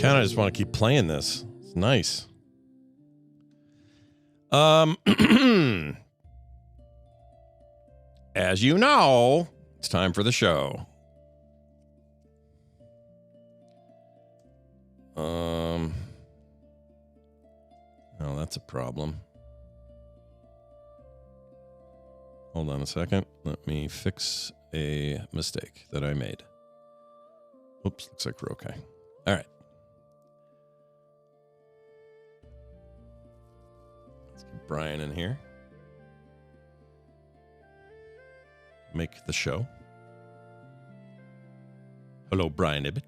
Kind of just want to keep playing this. It's nice. As you know, it's time for the show. Oh, that's a problem. Hold on a second. Let me fix a mistake that I made. Oops, looks like we're okay. All right. Let's get Brian in here. Make the show. Hello, Brian Ibbett.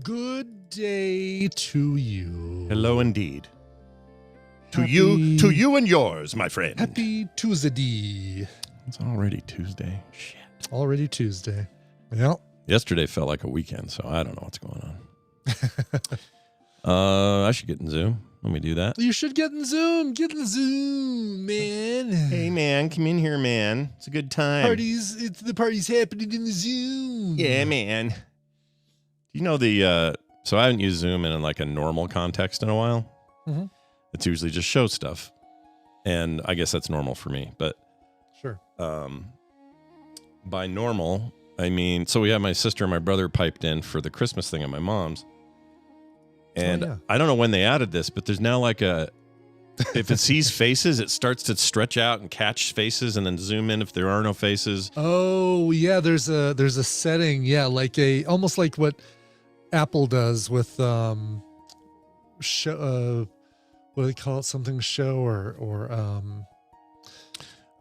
Good day to you. Hello, indeed. To you and yours, my friend. Happy Tuesday. It's already Tuesday. Shit. Already Tuesday. Well. Yesterday felt like a weekend, so I don't know what's going on. I should get in Zoom. Let me do that. You should get in Zoom. Get in Zoom, man. Hey, man. Come in here, man. It's a good time. The party's happening in the Zoom. Yeah, man. You know so I haven't used Zoom in like a normal context in a while. Mm-hmm. It's usually just show stuff. And I guess that's normal for me. But sure. By normal, I mean, so we have my sister and my brother piped in for the Christmas thing at my mom's. And I don't know when they added this, but there's now like if it sees faces, it starts to stretch out and catch faces and then zoom in if there are no faces. Oh, yeah, there's a setting, like almost like what Apple does with show, what do they call it? Something show or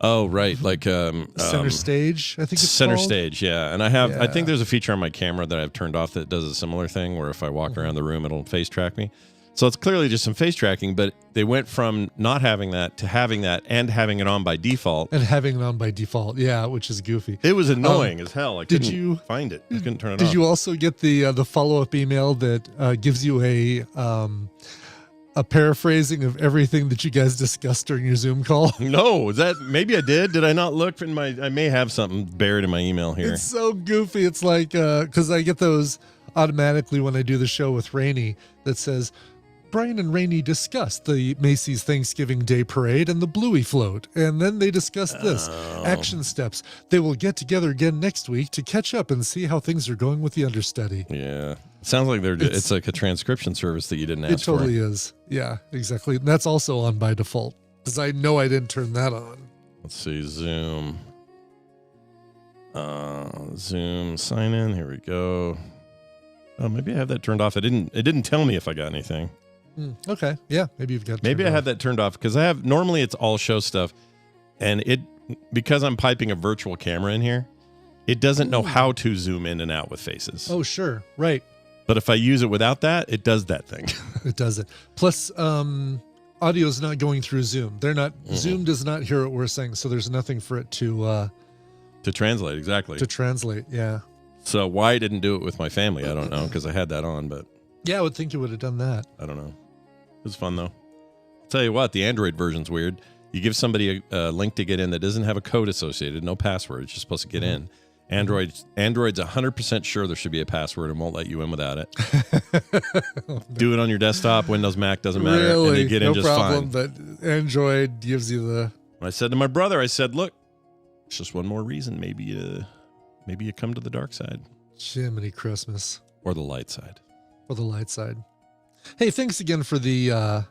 oh, right, like center stage, I think it's center called. stage, yeah. And I think there's a feature on my camera that I've turned off that does a similar thing where if I walk around the room, it'll face track me. So it's clearly just some face tracking, but they went from not having that to having that and having it on by default. And having it on by default, yeah, which is goofy. It was annoying as hell. I couldn't find it. I couldn't turn it on. Did you also get the follow-up email that gives you a paraphrasing of everything that you guys discussed during your Zoom call? No, maybe I did. Did I not look in I may have something buried in my email here. It's so goofy. It's like, because I get those automatically when I do the show with Rainey that says, Brian and Rainey discussed the Macy's Thanksgiving Day Parade and the Bluey Float. And then they discussed this. Action steps. They will get together again next week to catch up and see how things are going with the understudy. Yeah. It sounds like it's like a transcription service that you didn't ask for. It totally is. Yeah, exactly. And that's also on by default because I know I didn't turn that on. Let's see. Zoom. Zoom sign in. Here we go. Oh, maybe I have that turned off. It didn't tell me if I got anything. Okay. Yeah. Maybe you've got. Maybe I have that turned off because normally it's all show stuff, and because I'm piping a virtual camera in here, it doesn't know how to zoom in and out with faces. Oh, sure. Right. But if I use it without that, it does that thing. It does it. Plus, audio is not going through Zoom. Zoom does not hear what we're saying, so there's nothing for it to translate. Exactly. To translate. Yeah. So why I didn't do it with my family, I don't know, because I had that on, but yeah, I would think you would have done that. I don't know. It was fun, though. I'll tell you what, the Android version's weird. You give somebody a link to get in that doesn't have a code associated, no password. It's just supposed to get in. Android's 100% sure there should be a password and won't let you in without it. Do it on your desktop, Windows, Mac, doesn't matter. Really? And they get in just problem, fine. But Android gives you the... I said to my brother, look, it's just one more reason. Maybe you come to the dark side. Jiminy Christmas. Or the light side. Or the light side. Hey, thanks again for the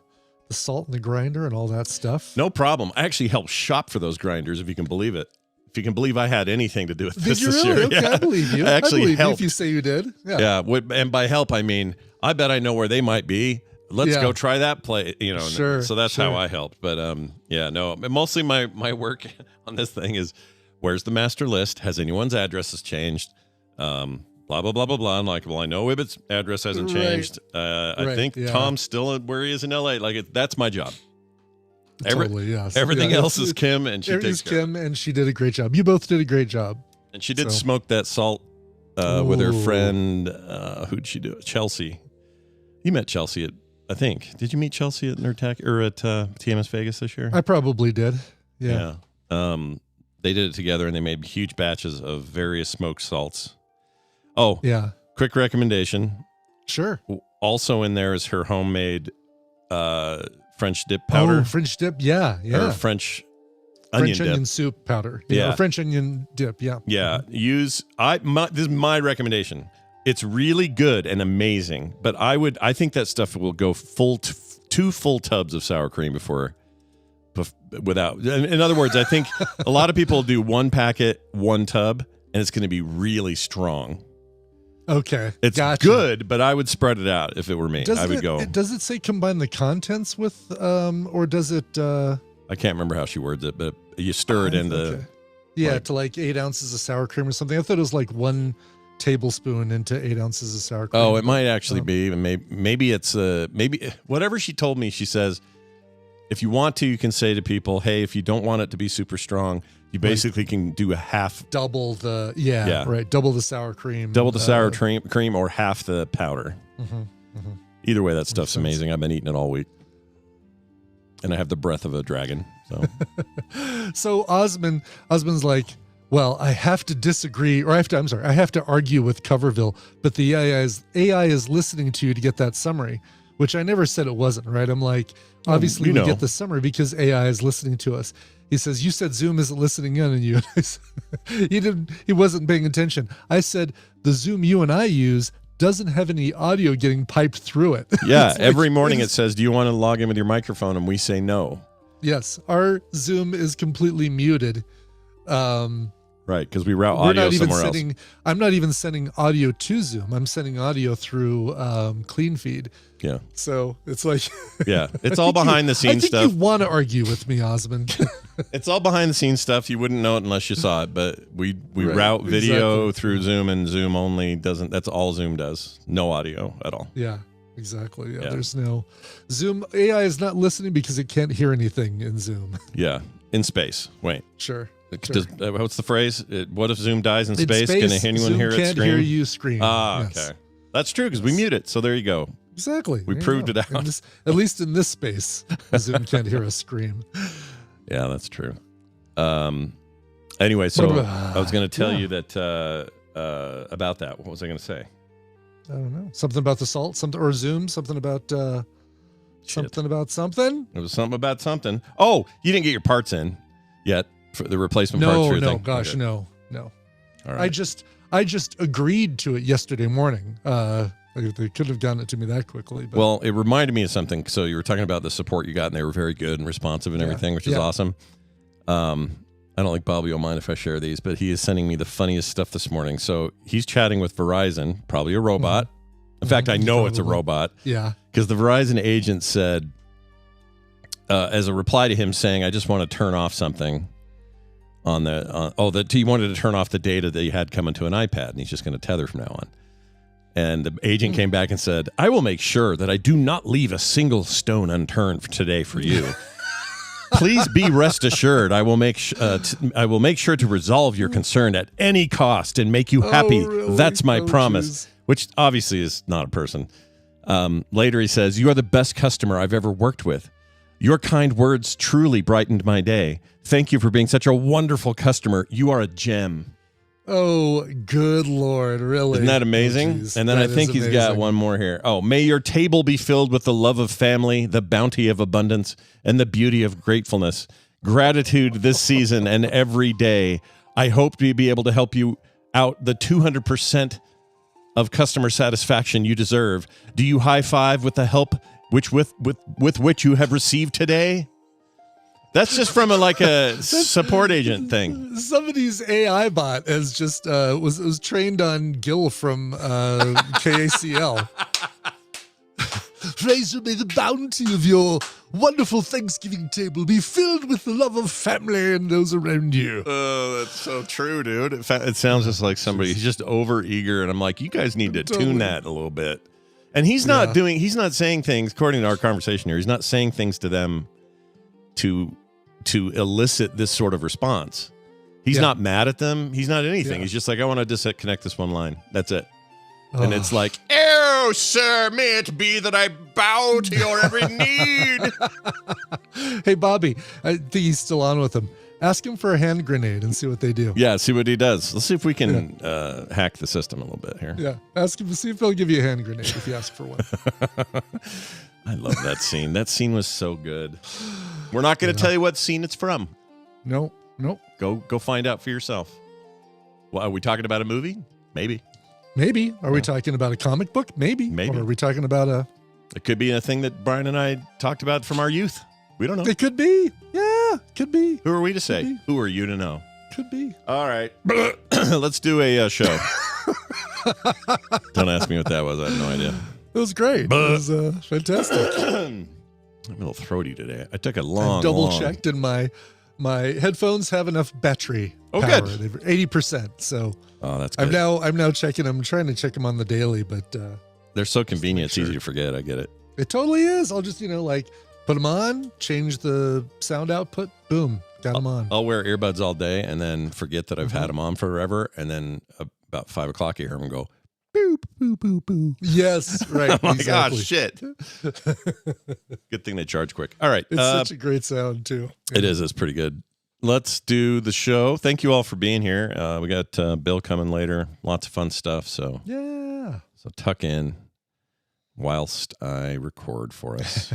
the salt in the grinder and all that stuff. No problem. I actually helped shop for those grinders, if you can believe it. If you can believe I had anything to do with Did this you this really? year. Okay, Yeah. I believe you. I actually believe helped. you if you say you did. Yeah. Yeah, and by help I mean I bet I know where they might be. Let's Yeah. go try that play. You know, Sure, so that's sure. how I helped. But yeah, no. Mostly my work on this thing is where's the master list? Has anyone's addresses changed? Blah blah blah blah blah. I'm like, well, I know Ibbott's address hasn't Right. changed. I Right, think yeah. Tom's still where he is in L.A. Like that's my job. Totally, yes. Everything Yeah, else is Kim, and she everything's takes care of it. Kim, and she did a great job. You both did a great job. And she did So- smoke that salt with her Ooh. friend. Who'd she do it? Chelsea. You met Chelsea at, I think. Did you meet Chelsea at Nerdtech or at TMS Vegas this year? I probably did. Yeah. They did it together, and they made huge batches of various smoked salts. Oh, Yeah. quick recommendation. Sure. Also in there is her homemade French dip powder. Oh, French dip. Yeah. Yeah. Or French onion French onion dip. soup powder. Yeah. Or French onion dip. Yeah. Yeah, this is my recommendation. It's really good and amazing, but I think that stuff will go two full tubs of sour cream without. In other words, I think a lot of people do one packet, one tub, and it's going to be really strong. Okay. It's Gotcha. good, but I would spread it out if it were me. I would go. Does it say combine the contents with, or does it? I can't remember how she words it, but you stir it into. Okay. Yeah, like- to like 8 ounces of sour cream or something. I thought it was like 1 tablespoon into 8 ounces of sour cream. Oh, it might actually be. Maybe it's maybe whatever she told me. She says, if you want to, you can say to people, hey, if you don't want it to be super strong, you basically can do a half, Double the Yeah. double the sour cream. double the sour cream or half the powder. Mhm. Either way, that stuff's sense. amazing. I've been eating it all week. And I have the breath of a dragon. So So Osmond's like, well, I have to disagree, or I have to argue with Coverville, but the AI is listening to you to get that summary, which I never said it wasn't, right? I'm like, obviously you we know. get the summary because AI is listening to us. He says, you said Zoom isn't listening in on you. He wasn't paying attention. I said, the Zoom you and I use doesn't have any audio getting piped through it. yeah, It's like- every morning it says, do you want to log in with your microphone? And we say no. Yes, our Zoom is completely muted. Right, because we route We're audio not even somewhere else. sending. I'm not even sending audio to Zoom. I'm sending audio through Clean Feed. Yeah, So it's like, yeah. It's all behind the I scenes think stuff. you want to argue with me, Osmond. It's all behind the scenes stuff. You wouldn't know it unless you saw it. But we Right, route video exactly. through Zoom, and Zoom only doesn't. That's all Zoom does. No audio at all. Yeah, exactly. Yeah, Yeah. there's no Zoom. AI is not listening because it can't hear anything in Zoom. Yeah, in space. Wait, Sure. does, what's the phrase? What if Zoom dies in space? Can anyone Zoom hear it can't scream? hear you scream. Ah, Yes. okay. That's true because we mute it. So there you go. Exactly. We There you proved go. it out. At least in this space, Zoom can't hear us scream. Yeah, that's true. Anyway, so I was going to tell Yeah. you that about that. What was I going to say? I don't know. Something about the salt, something or Zoom, something about Shit. something about something. It was something about something. Oh, you didn't get your parts in yet for the replacement parts No, for your no, thing? gosh, Okay. no. All I right. just agreed to it yesterday morning. They could have gotten it to me that quickly. But Well, it reminded me of something. So you were talking about the support you got, and they were very good and responsive and Yeah. everything, which is Yeah. awesome. I don't think Bobby will mind if I share these, but he is sending me the funniest stuff this morning. So he's chatting with Verizon, probably a robot. In fact, I know it's a Probably. robot yeah, because the Verizon agent said, as a reply to him saying, I just want to turn off something on that he wanted to turn off the data that he had coming to an iPad, and he's just going to tether from now on. And the agent came back and said, I will make sure that I do not leave a single stone unturned for today for you. Please be rest assured, I will make I will make sure to resolve your concern at any cost and make you happy. really? That's my Oh, promise. geez. Which obviously is not a person. Later he says, you are the best customer I've ever worked with. Your kind words truly brightened my day. Thank you for being such a wonderful customer. You are a gem. Oh, good Lord, really? Isn't that amazing? Oh, geez. And then I That think is he's got amazing. one more here. Oh, may your table be filled with the love of family, the bounty of abundance, and the beauty of gratefulness. Gratitude this season and every day. I hope to be able to help you out the 200% of customer satisfaction you deserve. Do you high five with the help which with which you have received today. That's just from a support agent thing. Somebody's AI bot has just was trained on Gil from KACL. Praise may the bounty of your wonderful Thanksgiving table be filled with the love of family and those around you. Oh, that's so true, dude. It sounds just like somebody. He's just over eager, and I'm like, you guys need to tune that a little bit. And he's not saying things, according to our conversation here, he's not saying things to them to elicit this sort of response. He's not mad at them. He's not anything. Yeah. He's just like, I want to disconnect this one line. That's it. And it's like, oh, sir, may it be that I bow to your every need. Hey, Bobby, I think he's still on with him. Ask him for a hand grenade and see what they do. Yeah, see what he does. Let's see if we can hack the system a little bit here. Yeah, ask him to see if he'll give you a hand grenade if you ask for one. I love that scene. That scene was so good. We're not going to tell you what scene it's from. Nope. Go find out for yourself. Well, are we talking about a movie? Maybe. Are we talking about a comic book? Maybe. Or are we talking about a... It could be a thing that Brian and I talked about from our youth. We don't know. It could be. Yeah, could be. Who are we to say? Who are you to know? Could be. All right. Let's do a show. Don't ask me what that was. I have no idea. It was great. It was fantastic. I'm a little throaty today. I took a long, double-checked and my headphones have enough battery power. Good. They're 80%. So that's good. I'm now checking. I'm trying to check them on the daily, but they're so convenient. It's easy to forget. I get it. It totally is. I'll just put them on, change the sound output, boom, got them on. I'll wear earbuds all day and then forget that I've had them on forever, and then about 5 o'clock you hear them go, boop, boop, boop, boop. Yes, right. Oh my gosh, shit. Good thing they charge quick. All right. It's such a great sound, too. Yeah. It is. It's pretty good. Let's do the show. Thank you all for being here. We got Bill coming later. Lots of fun stuff. So tuck in whilst I record for us.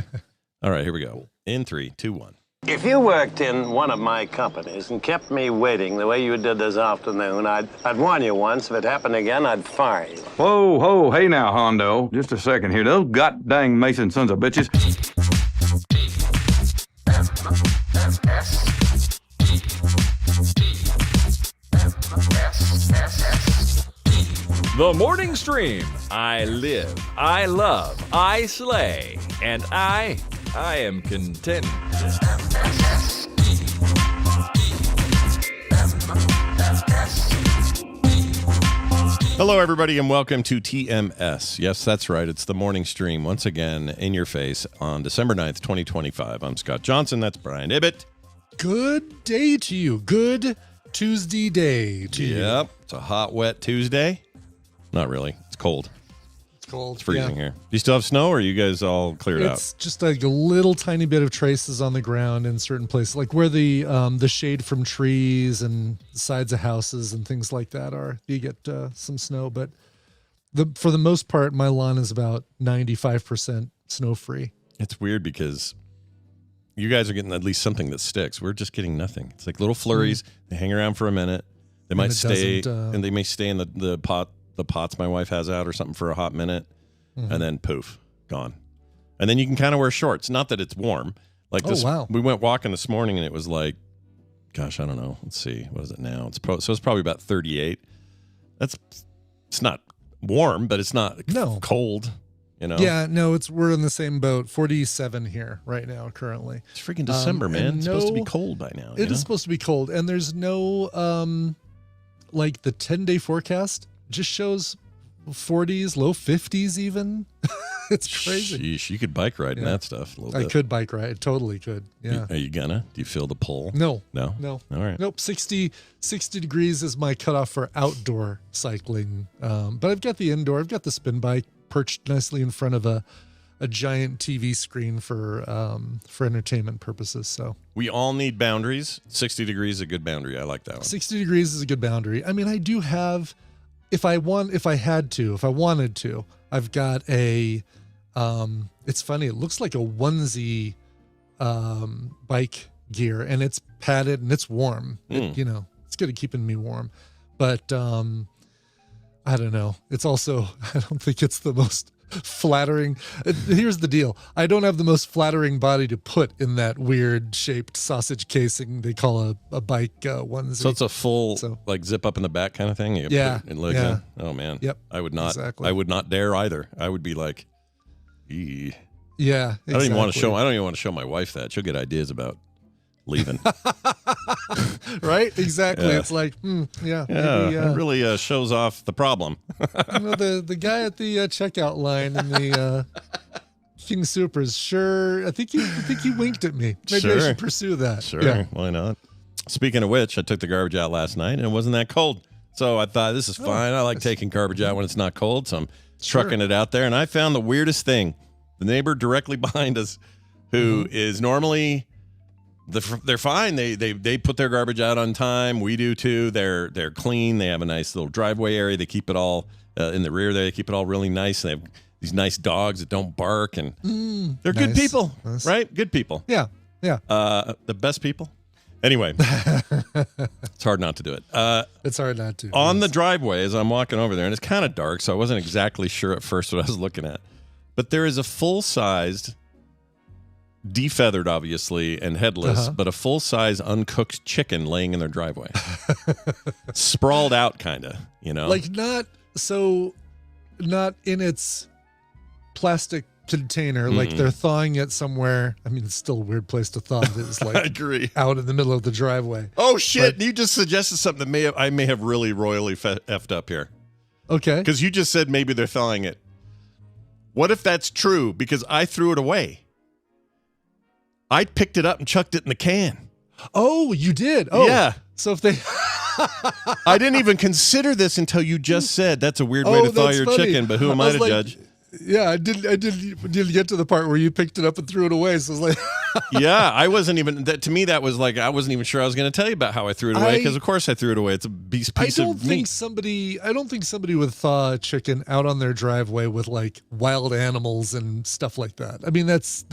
All right, here we go. In 3, 2, 1. If you worked in one of my companies and kept me waiting the way you did this afternoon, I'd warn you once. If it happened again, I'd fire you. Whoa, hey now, Hondo. Just a second here. Those god-dang Mason sons of bitches. The Morning Stream. I live, I love, I slay, and I am content. Hello, everybody, and welcome to TMS. Yes, that's right. It's the Morning Stream once again in your face on December 9th, 2025. I'm Scott Johnson. That's Brian Ibbett. Good day to you. Good Tuesday day to you. Yep. It's a hot, wet Tuesday. Not really. It's cold. It's cold. It's freezing here. Do you still have snow, or are you guys all cleared out? It's just like a little tiny bit of traces on the ground in certain places, like where the shade from trees and sides of houses and things like that are. You get some snow, but for the most part, my lawn is about 95% snow free. It's weird because you guys are getting at least something that sticks. We're just getting nothing. It's like little flurries. They hang around for a minute. They might stay, and they may stay in the pots my wife has out or something for a hot minute, and then poof, gone. And then you can kind of wear shorts. Not that it's warm. Like this, we went walking this morning and it was like, gosh, I don't know. Let's see, what is it now? So it's probably about 38. It's not warm, but it's not cold. You know? Yeah, no, we're in the same boat. 47 here right now, currently. It's freaking December, man. It's supposed to be cold by now. It is supposed to be cold, and there's no like the 10-day forecast just shows 40s, low 50s even. It's crazy. Sheesh, you could bike ride in that stuff a little bit. I could bike ride. Totally could. Yeah. Are you gonna? Do you feel the pull? No. No? No. All right. Nope. 60 degrees is my cutoff for outdoor cycling. But I've got the indoor. I've got the spin bike perched nicely in front of a giant TV screen for entertainment purposes. So we all need boundaries. 60 degrees is a good boundary. I like that one. 60 degrees is a good boundary. I mean, I do have, if I wanted to, I've got a, it's funny. It looks like a onesie, bike gear, and it's padded and it's warm. It's good at keeping me warm, but, I don't know. It's also, I don't think it's the most flattering. Here's the deal. I don't have the most flattering body to put in that weird shaped sausage casing they call a bike onesie. So it's a full like zip up in the back kind of thing. You Yeah, put it in legs yeah. in? Oh man. Yep. I would not. Exactly. I would not dare either. I would be like, "Eeh." Yeah, exactly. I don't even want to show my wife that. She'll get ideas about leaving. Right? Exactly. Yeah. It's like, Yeah, maybe, it really shows off the problem. the guy at the checkout line in the King Supers. Sure, I think he winked at me. Maybe I Sure. should pursue that. Sure, Yeah. why not? Speaking of which, I took the garbage out last night and it wasn't that cold. So I thought, this is fine. I like taking garbage out when it's not cold. So I'm trucking it out there. And I found the weirdest thing. The neighbor directly behind us, who is normally, they're fine. They put their garbage out on time. We do too. They're clean. They have a nice little driveway area. They keep it all in the rear there. They keep it all really nice. They have these nice dogs that don't bark. And they're good Nice. people, Nice. right? Good people. Yeah. Yeah. The best people. Anyway, it's hard not to do it. It's hard not to. On the driveway, as I'm walking over there, and it's kind of dark, so I wasn't exactly sure at first what I was looking at. But there is a full-sized, defeathered, obviously, and headless, but a full-size uncooked chicken laying in their driveway. Sprawled out, kind of, you know? Like not in its plastic container, like they're thawing it somewhere. I mean, it's still a weird place to thaw it. It's I like agree. out in the middle of the driveway. Oh, shit. You just suggested something that I may have really royally effed up here. Okay. Because you just said maybe they're thawing it. What if that's true? Because I threw it away. I picked it up and chucked it in the can. Oh, you did? Oh, Yeah. So if they I didn't even consider this until you just said that's a weird way to thaw that's your funny. chicken, but who am I was to like, judge? Yeah, I didn't get to the part where you picked it up and threw it away. So it's like Yeah, I wasn't even that. To me, that was like I wasn't even sure I was going to tell you about how I threw it away because, of course, I threw it away. It's a piece I don't of think meat. somebody would thaw a chicken out on their driveway with like wild animals and stuff like that. I mean, that's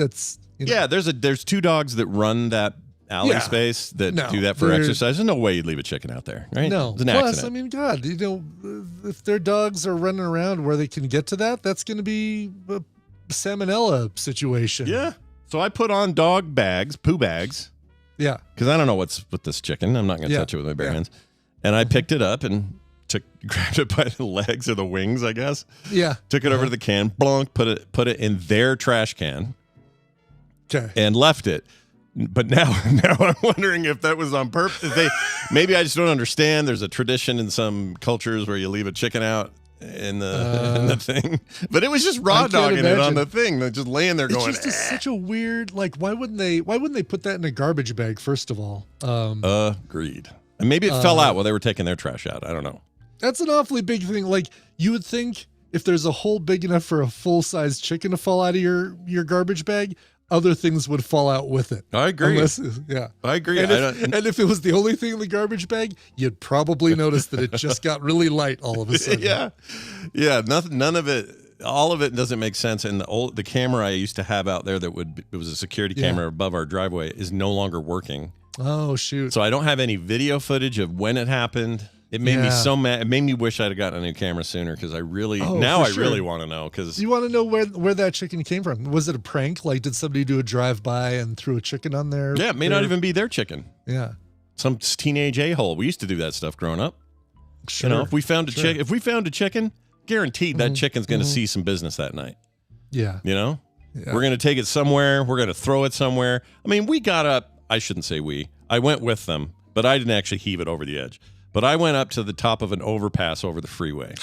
you know, Yeah, there's two dogs that run that alley Yeah. space that No, do that for they're- exercise. There's no way you'd leave a chicken out there, right? No. It's an Plus, accident. I mean, God, you know, if their dogs are running around where they can get to that, that's going to be a salmonella situation. Yeah. So I put on dog bags, poo bags, Yeah. because I don't know what's with this chicken. I'm not going to Yeah. touch it with my bare Yeah. hands. And I picked it up and grabbed it by the legs or the wings, I guess. Yeah. Took it over to the can, blunk, put it in their trash can, Okay. and left it. But now I'm wondering if that was on purpose. Maybe I just don't understand. There's a tradition in some cultures where you leave a chicken out in the thing, but it was just raw can't dogging it on imagine. the thing. They're just laying there It's going. just such a weird, like, why wouldn't they put that in a garbage bag, first of all? Agreed. And maybe it fell out while they were taking their trash out. I don't know. That's an awfully big thing. Like, you would think if there's a hole big enough for a full-size chicken to fall out of your garbage bag, other things would fall out with it. I agree. Yeah. I agree. And if it was the only thing in the garbage bag, you'd probably notice that it just got really light all of a sudden. yeah. None of it. All of it doesn't make sense. And the camera I used to have out there it was a security camera above our driveway is no longer working. Oh, shoot. So I don't have any video footage of when it happened. It made me so mad. It made me wish I'd have gotten a new camera sooner because I really really want to know. Because You want to know where that chicken came from? Was it a prank? Like, did somebody do a drive-by and threw a chicken on there? it may not even be their chicken. Yeah. Some teenage a-hole. We used to do that stuff growing up. Sure. You know, if we found a chicken, guaranteed that chicken's going to see some business that night. Yeah. You know, Yeah. we're going to take it somewhere. We're going to throw it somewhere. I mean, we got up. I shouldn't say we. I went with them, but I didn't actually heave it over the edge. But I went up to the top of an overpass over the freeway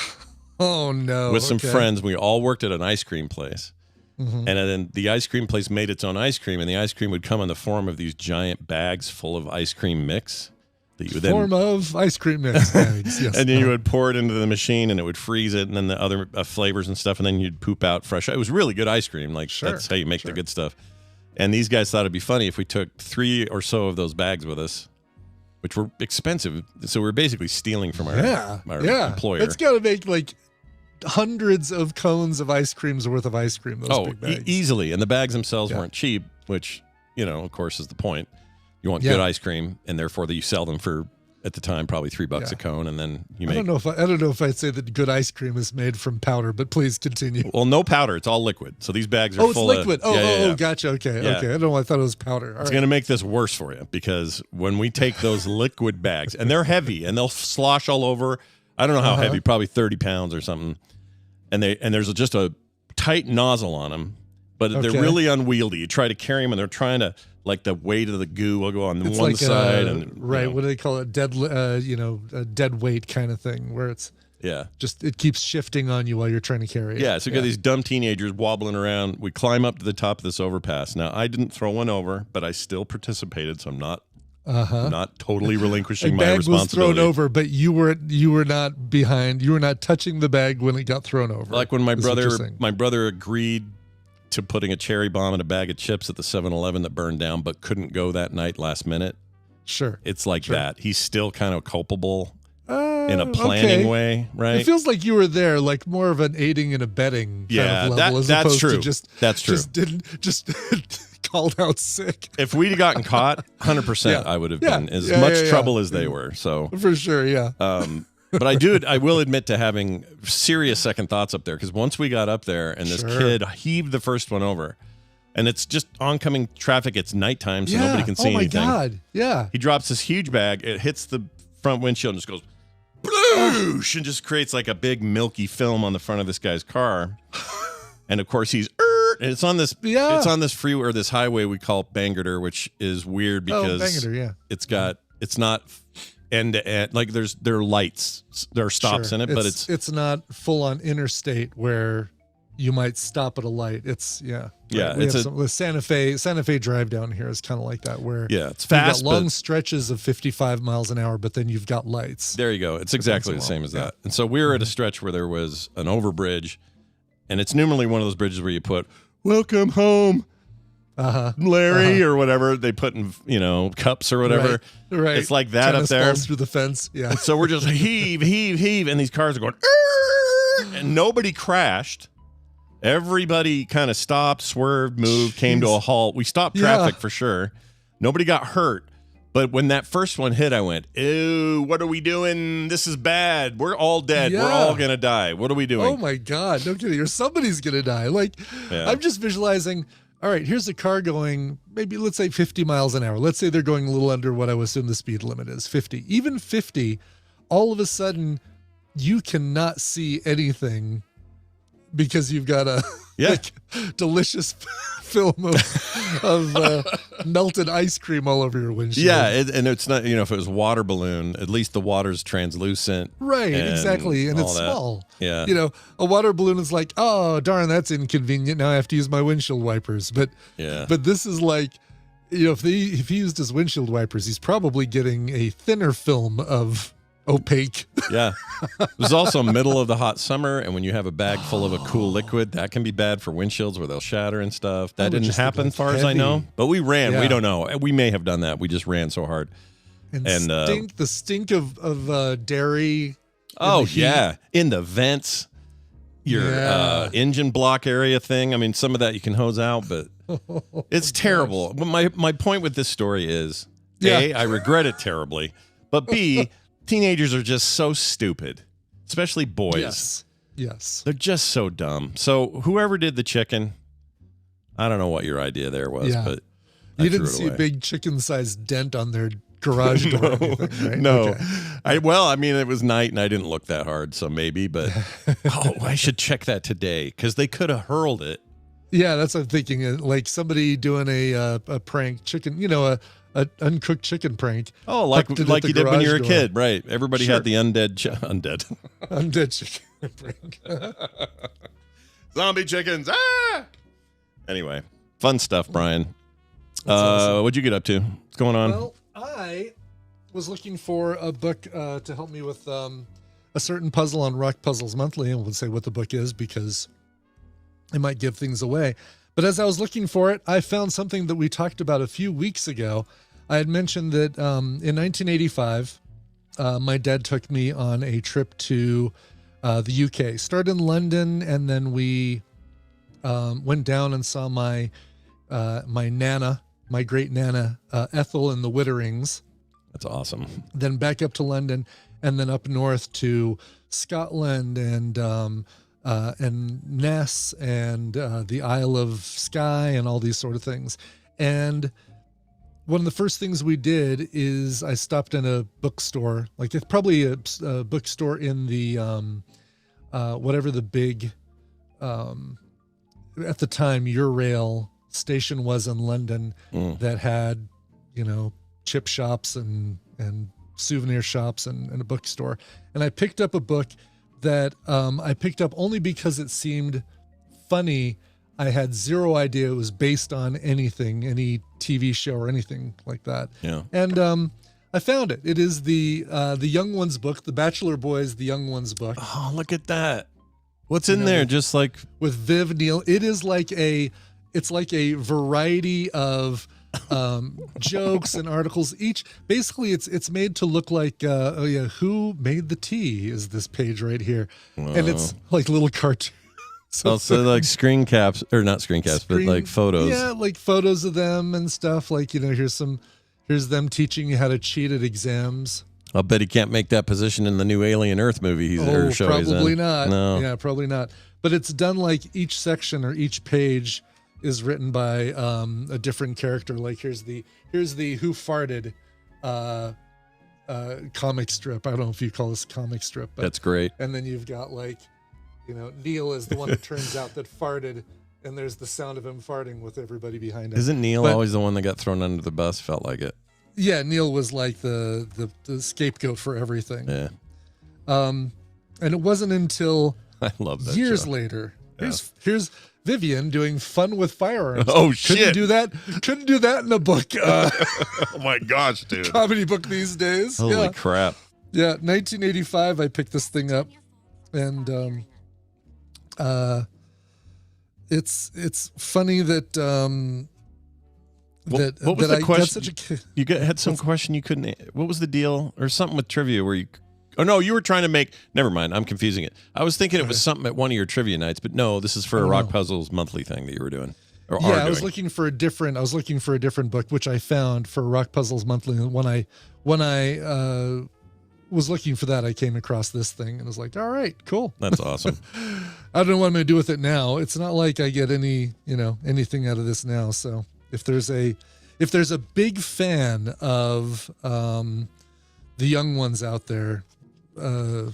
Oh, no. with some Okay. friends. We all worked at an ice cream place. And then the ice cream place made its own ice cream, and the ice cream would come in the form of these giant bags full of ice cream mix that you would Form of ice cream mix bags. Yes. and then you would pour it into the machine, and it would freeze it, and then the other flavors and stuff, and then you'd poop out fresh. It was really good ice cream. Like Sure, that's how you make the good stuff. And these guys thought it'd be funny if we took 3 or so of those bags with us, which were expensive. So we're basically stealing from our employer. It's got to make like hundreds of cones of ice creams worth of ice cream. Those big bags. Easily. And the bags themselves Yeah. weren't cheap, which, of course, is the point. You want Yeah. good ice cream, and therefore you sell them for at the time, probably $3 Yeah. a cone, and then you I make. don't know if I'd say that good ice cream is made from powder, but please continue. Well, no powder; it's all liquid. So these bags are Oh, it's full liquid. of. Oh, gotcha. Okay, Yeah. okay. I don't know. I thought it was powder. All It's right. going to make this worse for you because when we take those liquid bags, and they're heavy, and they'll slosh all over. I don't know how heavy, probably 30 pounds or something. And there's just a tight nozzle on them, but they're Okay. really unwieldy. You try to carry them, and they're trying to, like, the weight of the goo will go on It's one like side, a, and right. you know, What do they call it? A dead weight kind of thing, where it's yeah. just it keeps shifting on you while you're trying to carry it. Yeah, so you got these dumb teenagers wobbling around. We climb up to the top of this overpass. Now, I didn't throw one over, but I still participated, so I'm not totally A relinquishing my bag was responsibility. thrown over, but you were not behind. You were not touching the bag when it got thrown over. Like when is what you're saying. my brother agreed to putting a cherry bomb in a bag of chips at the 7-Eleven that burned down, but couldn't go that night last minute. Sure. It's like Sure. that. He's still kind of culpable in a planning okay. way, right? It feels like you were there, like more of an aiding and abetting Yeah, kind of level, as that's opposed true. to just That's true. just called out sick. If we'd gotten caught, 100%, Yeah. I would have Yeah. been as Yeah, much yeah, yeah. trouble as they were. So, For sure, yeah. but I will admit to having serious second thoughts up there because once we got up there and this Sure. kid heaved the first one over, and it's just oncoming traffic. It's nighttime, so yeah. nobody can see oh my anything. God. Yeah. He drops this huge bag. It hits the front windshield and just goes bloosh and just creates like a big milky film on the front of this guy's car. And of course he's and it's on this Yeah. it's on this freeway or this highway we call Bangor, which is weird because Bangor, yeah. it's not end to end, like there are lights, there are stops Sure. in it, but it's not full on interstate where you might stop at a light. It's Yeah, We it's have the Santa Fe Drive down here is kind of like that, where yeah, it's you've fast, got long but stretches of 55 miles an hour, but then you've got lights. there you go. It's exactly the well. same as Yeah. that. And so we were at a stretch where there was an overbridge, and it's normally one of those bridges where you put "Welcome home, Larry," or whatever they put in, cups or whatever. Right. It's like that Tennis up there. balls through the fence. Yeah. So we're just heave, heave, heave, and these cars are going, "Arr!" And nobody crashed. Everybody kind of stopped, swerved, moved, came to a halt. We stopped traffic for sure. Nobody got hurt. But when that first one hit, I went, "Ew, what are we doing? This is bad. We're all dead. We're Yeah. all going to die. What are we doing?" Oh my God. No kidding. Or somebody's going to die. Like, Yeah. I'm just visualizing, all right, here's a car going maybe, let's say 50 miles an hour. Let's say they're going a little under what I would assume the speed limit is, 50. Even 50, all of a sudden, you cannot see anything because you've got a delicious film of melted ice cream all over your windshield. Yeah, and it's not, if it was water balloon, at least the water's translucent. Right, and exactly. And all it's that. small. Yeah. A water balloon is like, oh, darn, that's inconvenient. Now I have to use my windshield wipers. But Yeah. but this is like, if he used his windshield wipers, he's probably getting a thinner film of opaque. Yeah. It was also middle of the hot summer, and when you have a bag full of a cool liquid, that can be bad for windshields where they'll shatter and stuff. That would didn't just think happen, like far as I heavy. know. But we ran. Yeah. We don't know. We may have done that. We just ran so hard. And And, the stink of dairy. Oh, the heat. yeah. In the vents, your Yeah. engine block area thing. I mean, some of that you can hose out, but it's terrible. But my point with this story is, A, I regret it terribly, but B, teenagers are just so stupid, especially boys. Yes. They're just so dumb. So whoever did the chicken, I don't know what your idea there was, Yeah. but You I didn't threw it see a away. big chicken-sized dent on their garage door or anything, right? No. Okay. I mean, it was night and I didn't look that hard, so maybe, but I should check that today because they could have hurled it. Yeah, that's what I'm thinking. Like somebody doing a prank chicken, a uncooked chicken prank. Oh, like Tucked it at the you did when you were a garage kid, right? Everybody Sure. had the undead Undead chicken prank. zombie chickens. Ah! Anyway, fun stuff, Brian. awesome. What'd you get up to? What's going on? Well, I was looking for a book to help me with a certain puzzle on Rock Puzzles Monthly, and we'll say what the book is because it might give things away. But as I was looking for it, I found something that we talked about a few weeks ago. I had mentioned that in 1985, my dad took me on a trip to the UK. Started in London, and then we went down and saw my nana, my great nana, Ethel and the Witterings. That's awesome. then back up to London, and then up north to Scotland and Ness and the Isle of Skye and all these sort of things. And one of the first things we did is I stopped in a bookstore, like it's probably a bookstore in the whatever the big at the time Eurail station was in London that had, chip shops and souvenir shops and a bookstore. And I picked up a book that I picked up only because it seemed funny. I had zero idea it was based on anything, any TV show or anything like that. Yeah. And I found it. It is the Young Ones book, the Bachelor Boys, the Young Ones book. Oh, look at that. What's in there? Just like with Viv Neil. It is like it's like a variety of jokes and articles. Each basically it's made to look like who made the tea is this page right here. And it's like little cartoons. So like screen caps, or not screen caps, but like photos. Yeah, like photos of them and stuff. Like, here's them teaching you how to cheat at exams. I'll bet he can't make that position in the new Alien Earth movie or show he's in. Probably not. No. Yeah, probably not. But it's done like each section or each page is written by a different character. Like here's the Who Farted comic strip. I don't know if you call this comic strip, but that's great. And then you've got like, Neil is the one that turns out that farted, and there's the sound of him farting with everybody behind him. Isn't Neil always the one that got thrown under the bus? Felt like it. Yeah, Neil was like the scapegoat for everything. Yeah. And it wasn't until I love that years show. later. Here's Vivian doing fun with firearms. Oh shit! Couldn't do that in a book. Oh my gosh, dude! Comedy book these days. Holy crap! Yeah, 1985. I picked this thing up, and it's funny that what was the question? You had some question you couldn't. What was the deal, or something with trivia where you? Oh no, you were trying to make. Never mind, I'm confusing it. I was thinking it was something at one of your trivia nights, but no, this is for a Rock Puzzles monthly thing that you were doing. I was looking for a different book, which I found for Rock Puzzles monthly. And when I was looking for that, I came across this thing and was like, all right, cool. That's awesome. I don't know what I'm going to do with it now. It's not like I get anything out of this now. So if there's a big fan of the Young Ones out there, do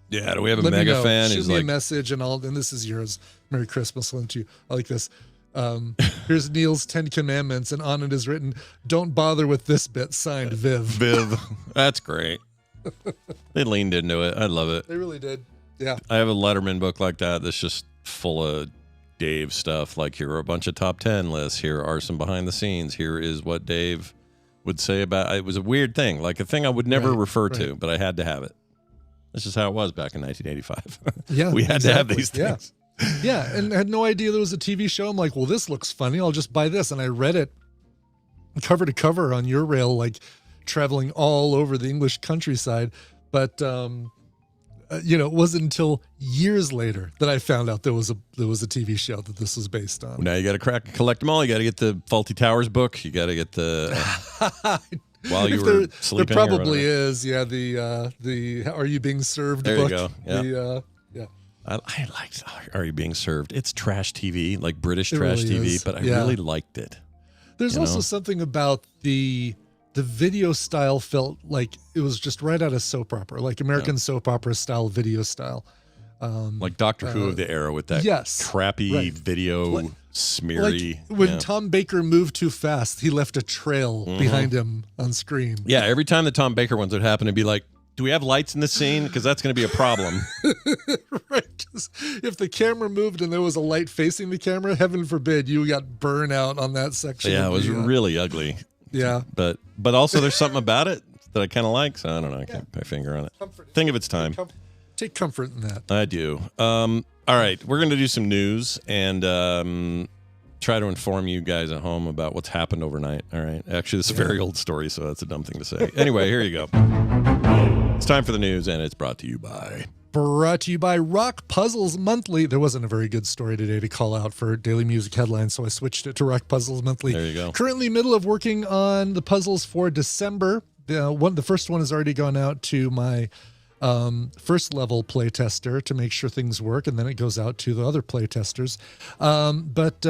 we have a let me mega know. fan? Shoot me a message and this is yours. Merry Christmas, lent to you. I like this. Here's Neil's 10 Commandments, and on it is written, "Don't bother with this bit." Signed, Viv. Viv, that's great. They leaned into it. I love it. They really did. Yeah. I have a Letterman book like that that's just full of Dave stuff. Like, here are a bunch of top 10 lists. Here are some behind the scenes. Here is what Dave would say about it. Was a weird thing, like a thing I would never refer to, but I had to have it. This is how it was back in 1985. Yeah, we had to have these things. Yeah, and I had no idea there was a TV show. I'm like, well, this looks funny. I'll just buy this. And I read it cover to cover on Eurail, like traveling all over the English countryside. But it wasn't until years later that I found out there was a TV show that this was based on. Now you got to collect them all. You got to get the Faulty Towers book. You got to get the while you were sleeping. There probably is. Yeah, the Are You Being Served there book. There you go. Yeah. I liked Are You Being Served? It's trash TV, like British trash TV, is. But I really liked it. There's also something about the video style felt like it was just right out of soap opera, like American soap opera style video style. Like Doctor Who of the era with that crappy video, smeary. Like when Tom Baker moved too fast, he left a trail behind him on screen. Yeah, every time the Tom Baker ones would happen, it'd be like, do we have lights in this scene? Because that's going to be a problem. Right. If the camera moved and there was a light facing the camera, heaven forbid you got burnout on that section. Yeah, it was really ugly. Yeah. But also there's something about it that I kind of like, so I don't know. I can't put my finger on it. Thing of its time. Take comfort in that. I do. All right, we're going to do some news and try to inform you guys at home about what's happened overnight. All right. Actually, this is a very old story, so that's a dumb thing to say. Anyway, here you go. It's time for the news, and it's brought to you by Rock Puzzles Monthly. There wasn't a very good story today to call out for daily music headlines, so I switched it to Rock Puzzles Monthly. There you go. Currently middle of working on the puzzles for December. The first one has already gone out to my first level playtester to make sure things work, and then it goes out to the other playtesters. But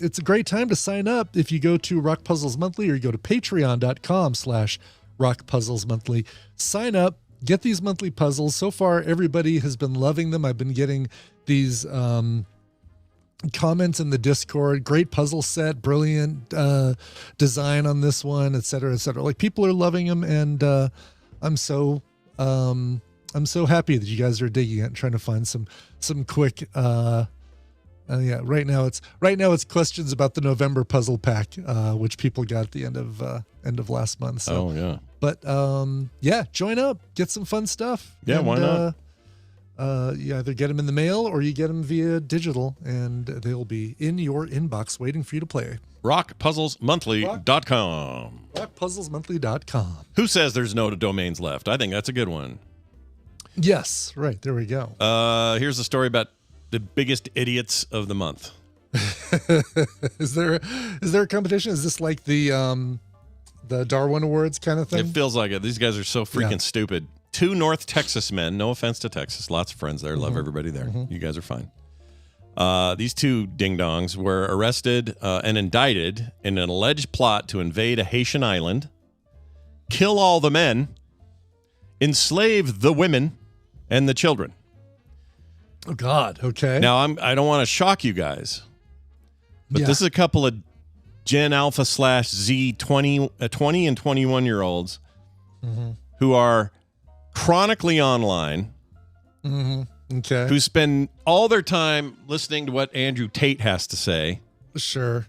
it's a great time to sign up if you go to Rock Puzzles Monthly, or you go to patreon.com/Rock Puzzles Monthly. Sign up, get these monthly puzzles. So far, everybody has been loving them. I've been getting these comments in the Discord. Great puzzle set, brilliant design on this one, et cetera, et cetera. Like, people are loving them, and I'm so happy that you guys are digging it and trying to find some quick right now it's questions about the November puzzle pack, which people got at the end of last month. So but join up, get some fun stuff. Yeah, why not? You either get them in the mail or you get them via digital, and they'll be in your inbox waiting for you to play. RockPuzzlesMonthly.com. RockPuzzlesMonthly.com. Who says there's no domains left? I think that's a good one. Yes, right. There we go. Here's a story about the biggest idiots of the month. Is there a competition? Is this like the Darwin Awards kind of thing? It feels like it. These guys are so freaking stupid. 2 North Texas men, no offense to Texas, lots of friends there, love everybody there. You guys are fine. These 2 ding-dongs were arrested and indicted in an alleged plot to invade a Haitian island, kill all the men, enslave the women and the children. Oh, God. Okay. Now, I don't want to shock you guys, but this is a couple of Gen Alpha / Z 20 and 21-year-olds who are chronically online, who spend all their time listening to what Andrew Tate has to say. Sure.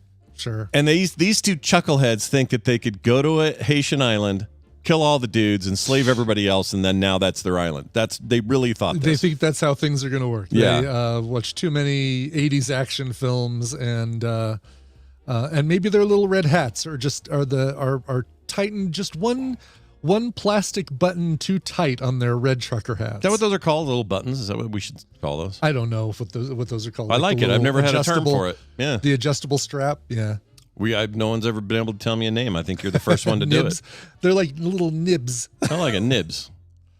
And these 2 chuckleheads think that they could go to a Haitian island, kill all the dudes, enslave everybody else, and then now that's their island. They really thought this. They think that's how things are going to work. Yeah. They watch too many 80s action films, and maybe their little red hats are tightened just one plastic button too tight on their red trucker hats. Is that what those are called? Little buttons? Is that what we should call those? I don't know what those are called. I like it. I've never had a term for it. Yeah. The adjustable strap. Yeah. No one's ever been able to tell me a name. I think you're the first one to do it. They're like little nibs. Not like a nibs.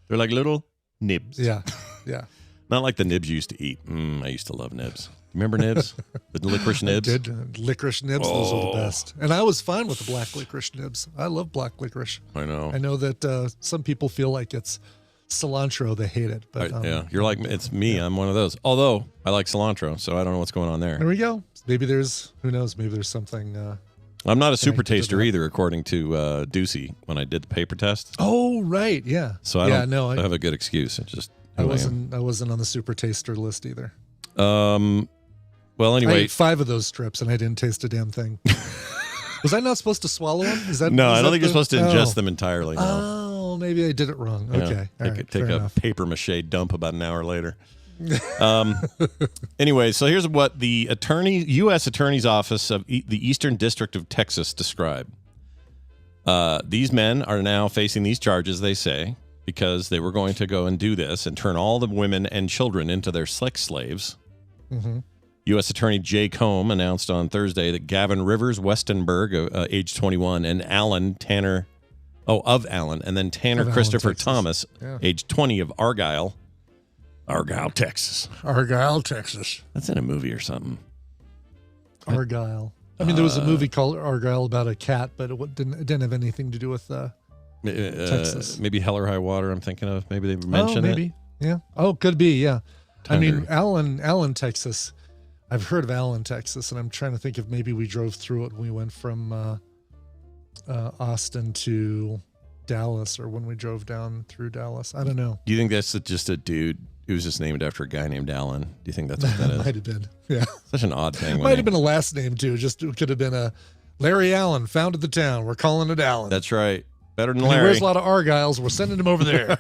They're like little nibs. Yeah. Not like the nibs you used to eat. I used to love nibs. Remember nibs? The licorice nibs? I did. Licorice nibs, those are the best. And I was fine with the black licorice nibs. I love black licorice. I know. I know that some people feel like it's cilantro. They hate it. But you're like, it's me. Yeah. I'm one of those. Although, I like cilantro, so I don't know what's going on there. There we go. Maybe there's something. I'm not a super taster either, according to Ducey, when I did the paper test. Oh, right. Yeah. So I have a good excuse. It's just I wasn't on the super taster list either. Well, anyway, I ate 5 of those strips and I didn't taste a damn thing. Was I not supposed to swallow them? No, I don't think you're supposed to ingest them entirely. No. Oh, maybe I did it wrong. Okay. Take a paper mache dump about an hour later. Anyway, so here's what the U.S. Attorney's Office of the Eastern District of Texas described. These men are now facing these charges, they say, because they were going to go and do this and turn all the women and children into their sex slaves. U.S. Attorney Jay Combe announced on Thursday that Gavin Rivers Westenberg, age 21, and Tanner Christopher Texas. Thomas, age 20, of Argyle, Texas. Argyle, Texas. That's in a movie or something. Argyle. I mean, there was a movie called Argyle about a cat, but it didn't have anything to do with Texas. Maybe Hell or High Water, I'm thinking of. Maybe they mentioned it. Maybe. Yeah. Oh, could be, yeah. I mean, Allen, Texas. I've heard of Allen, Texas, and I'm trying to think if maybe we drove through it when we went from Austin to Dallas, or when we drove down through Dallas. I don't know. Do you think that's just a dude who was just named after a guy named Allen? Do you think that's what that is? Might have been. Yeah. Such an odd thing. Might have been a last name, too. Just it could have been a Larry Allen, founded the town. We're calling it Allen. That's right. Better than Larry. Larry. He wears a lot of Argyles. We're sending him over there.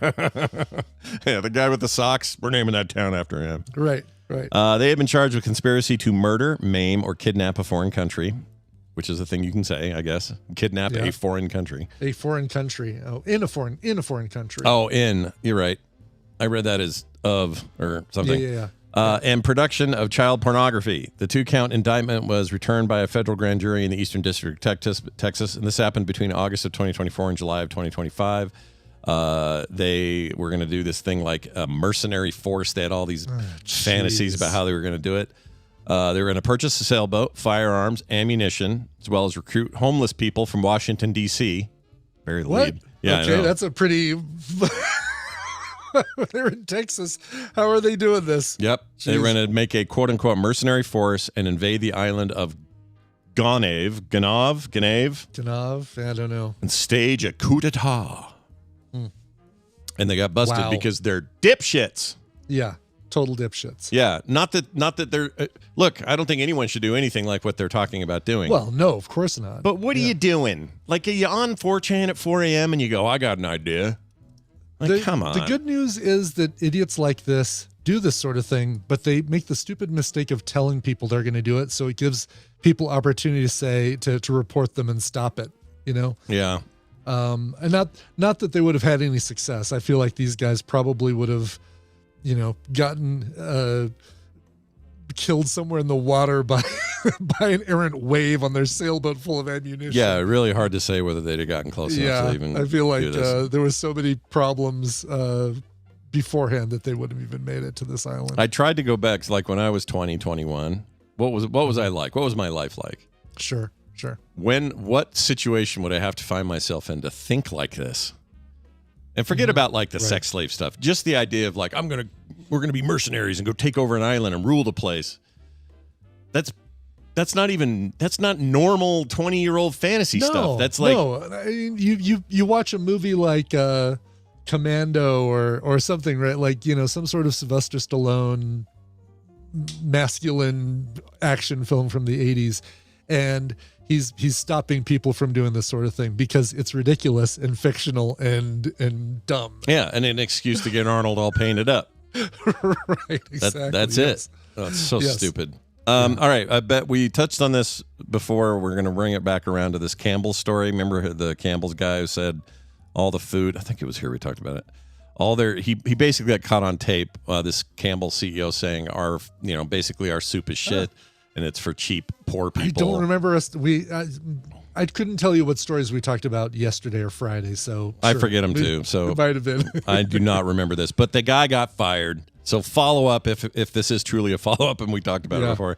Yeah, the guy with the socks, we're naming that town after him. Right. They have been charged with conspiracy to murder, maim, or kidnap a foreign country, which is a thing you can say, I guess. Kidnap a foreign country. A foreign country. Oh, in a foreign country. Oh, you're right. I read that as of or something. Yeah. And production of child pornography. The 2-count indictment was returned by a federal grand jury in the Eastern District of Texas, and this happened between August of 2024 and July of 2025. They were going to do this thing like a mercenary force. They had all these fantasies about how they were going to do it. They were going to purchase a sailboat, firearms, ammunition, as well as recruit homeless people from Washington, D.C. Very lead. Yeah, okay, that's a pretty... They're in Texas. How are they doing this? Yep. Jeez. They were going to make a quote-unquote mercenary force and invade the island of Gonave, I don't know. And stage a coup d'etat. And they got busted because they're dipshits. Yeah, total dipshits. Yeah, not that they're... look, I don't think anyone should do anything like what they're talking about doing. Well, no, of course not. But what are you doing? Like, are you on 4chan at 4 a.m. and you go, I got an idea? Like, come on. The good news is that idiots like this do this sort of thing, but they make the stupid mistake of telling people they're going to do it, so it gives people opportunity to say, to report them and stop it, you know? Yeah. And not that they would have had any success. I feel like these guys probably would have, you know, gotten killed somewhere in the water by an errant wave on their sailboat full of ammunition. Yeah, really hard to say whether they'd have gotten close enough to even I feel like there was so many problems beforehand that they wouldn't have even made it to this island. I tried to go back, like when I was 20, 21. What was I like? What was my life like? Sure. What situation would I have to find myself in to think like this? And forget about like the sex slave stuff. Just the idea of like, we're gonna be mercenaries and go take over an island and rule the place. That's not normal 20-year-old fantasy stuff. That's like you watch a movie like Commando or something, right? Like, you know, some sort of Sylvester Stallone masculine action film from the 80s, and he's stopping people from doing this sort of thing because it's ridiculous and fictional and dumb. Yeah, and an excuse to get Arnold all painted up. Right, exactly. That's it. Oh, it's so stupid. All right, I bet we touched on this before. We're going to bring it back around to this Campbell story. Remember the Campbell's guy who said all the food, I think it was here we talked about it. He basically got caught on tape, this Campbell CEO saying basically our soup is shit and it's for cheap poor people. I don't remember us. I couldn't tell you what stories we talked about yesterday or Friday, so I forget them too. So it might have been. I do not remember this, but the guy got fired. So follow up if this is truly a follow up, and we talked about it before.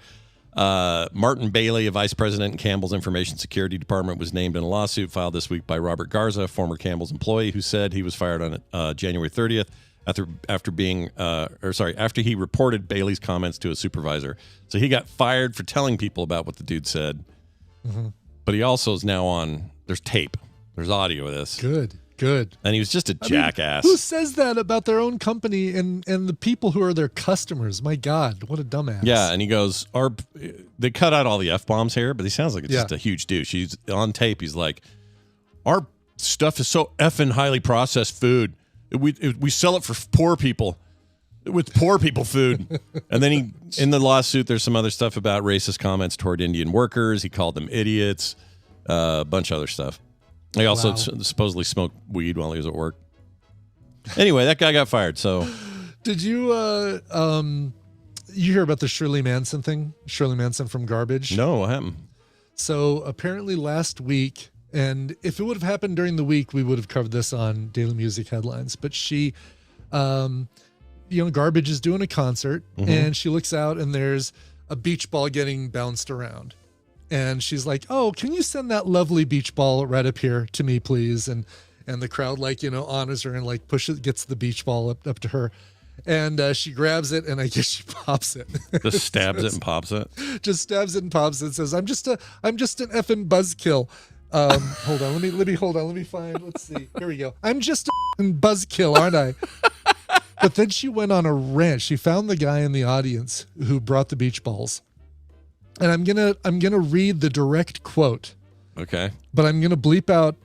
Martin Bailey, a vice president in Campbell's Information Security Department, was named in a lawsuit filed this week by Robert Garza, former Campbell's employee, who said he was fired on January 30th after he reported Bailey's comments to a supervisor. So he got fired for telling people about what the dude said. Mm-hmm. But he also is now on. There's tape. There's audio of this. Good. And he was just a jackass. Who says that about their own company and the people who are their customers? My God, what a dumbass. Yeah, and he goes, they cut out all the F-bombs here, but he sounds like just a huge douche. He's on tape. He's like, our stuff is so effing highly processed food. We sell it for poor people. With poor people food. And then in the lawsuit, there's some other stuff about racist comments toward Indian workers. He called them idiots, a bunch of other stuff. He also supposedly smoked weed while he was at work. Anyway, that guy got fired. So, did you you hear about the Shirley Manson thing? Shirley Manson from Garbage? No, what happened? So apparently last week, and if it would have happened during the week, we would have covered this on Daily Music Headlines. But she, Garbage is doing a concert, and she looks out, and there's a beach ball getting bounced around. And she's like, "Oh, can you send that lovely beach ball right up here to me, please?" And the crowd honors her and gets the beach ball up to her. And she grabs it, and I guess she pops it. Just stabs it and pops it. Just stabs it and pops it. And says, "I'm just an effing buzzkill." Hold on, let me find. Let's see. Here we go. I'm just a buzzkill, aren't I? But then she went on a rant. She found the guy in the audience who brought the beach balls. And I'm gonna read the direct quote. Okay. But I'm gonna bleep out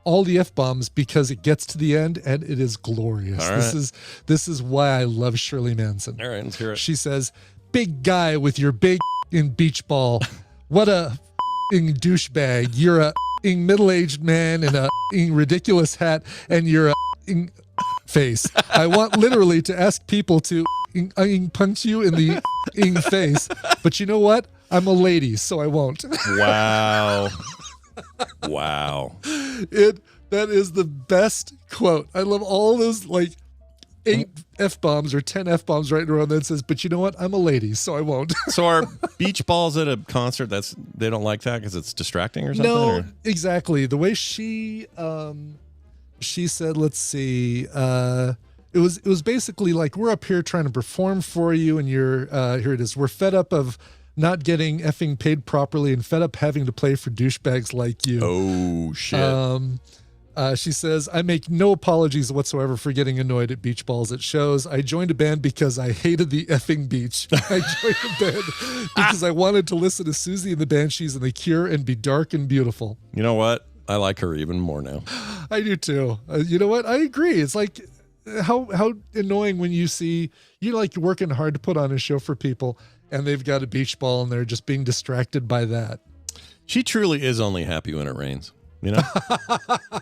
all the F-bombs because it gets to the end and it is glorious. All right. This is why I love Shirley Manson. All right, let's hear it. She says, "Big guy with your big beach ball. What a douchebag. You're a middle-aged man in a ridiculous hat, and you're a face. I want literally to ask people to punch you in the face. But you know what? I'm a lady, so I won't. Wow. Wow. That is the best quote. I love all those like 8 F-bombs or 10 F-bombs right in a row that says, but you know what? I'm a lady, so I won't. So are beach balls at a concert? They don't like that because it's distracting or something? No, or? exactly. The way she said, let's see, it was basically like, we're up here trying to perform for you, and you're here it is. We're fed up of not getting effing paid properly and fed up having to play for douchebags like you. Oh, shit. She says, I make no apologies whatsoever for getting annoyed at beach balls at shows. I joined a band because I hated the effing beach. I joined a band because I wanted to listen to Susie and the Banshees and The Cure and be dark and beautiful. You know what? I like her even more now. I do too. You know what? I agree. It's like how annoying when you see you're like working hard to put on a show for people and they've got a beach ball and they're just being distracted by that. She truly is only happy when it rains. You know?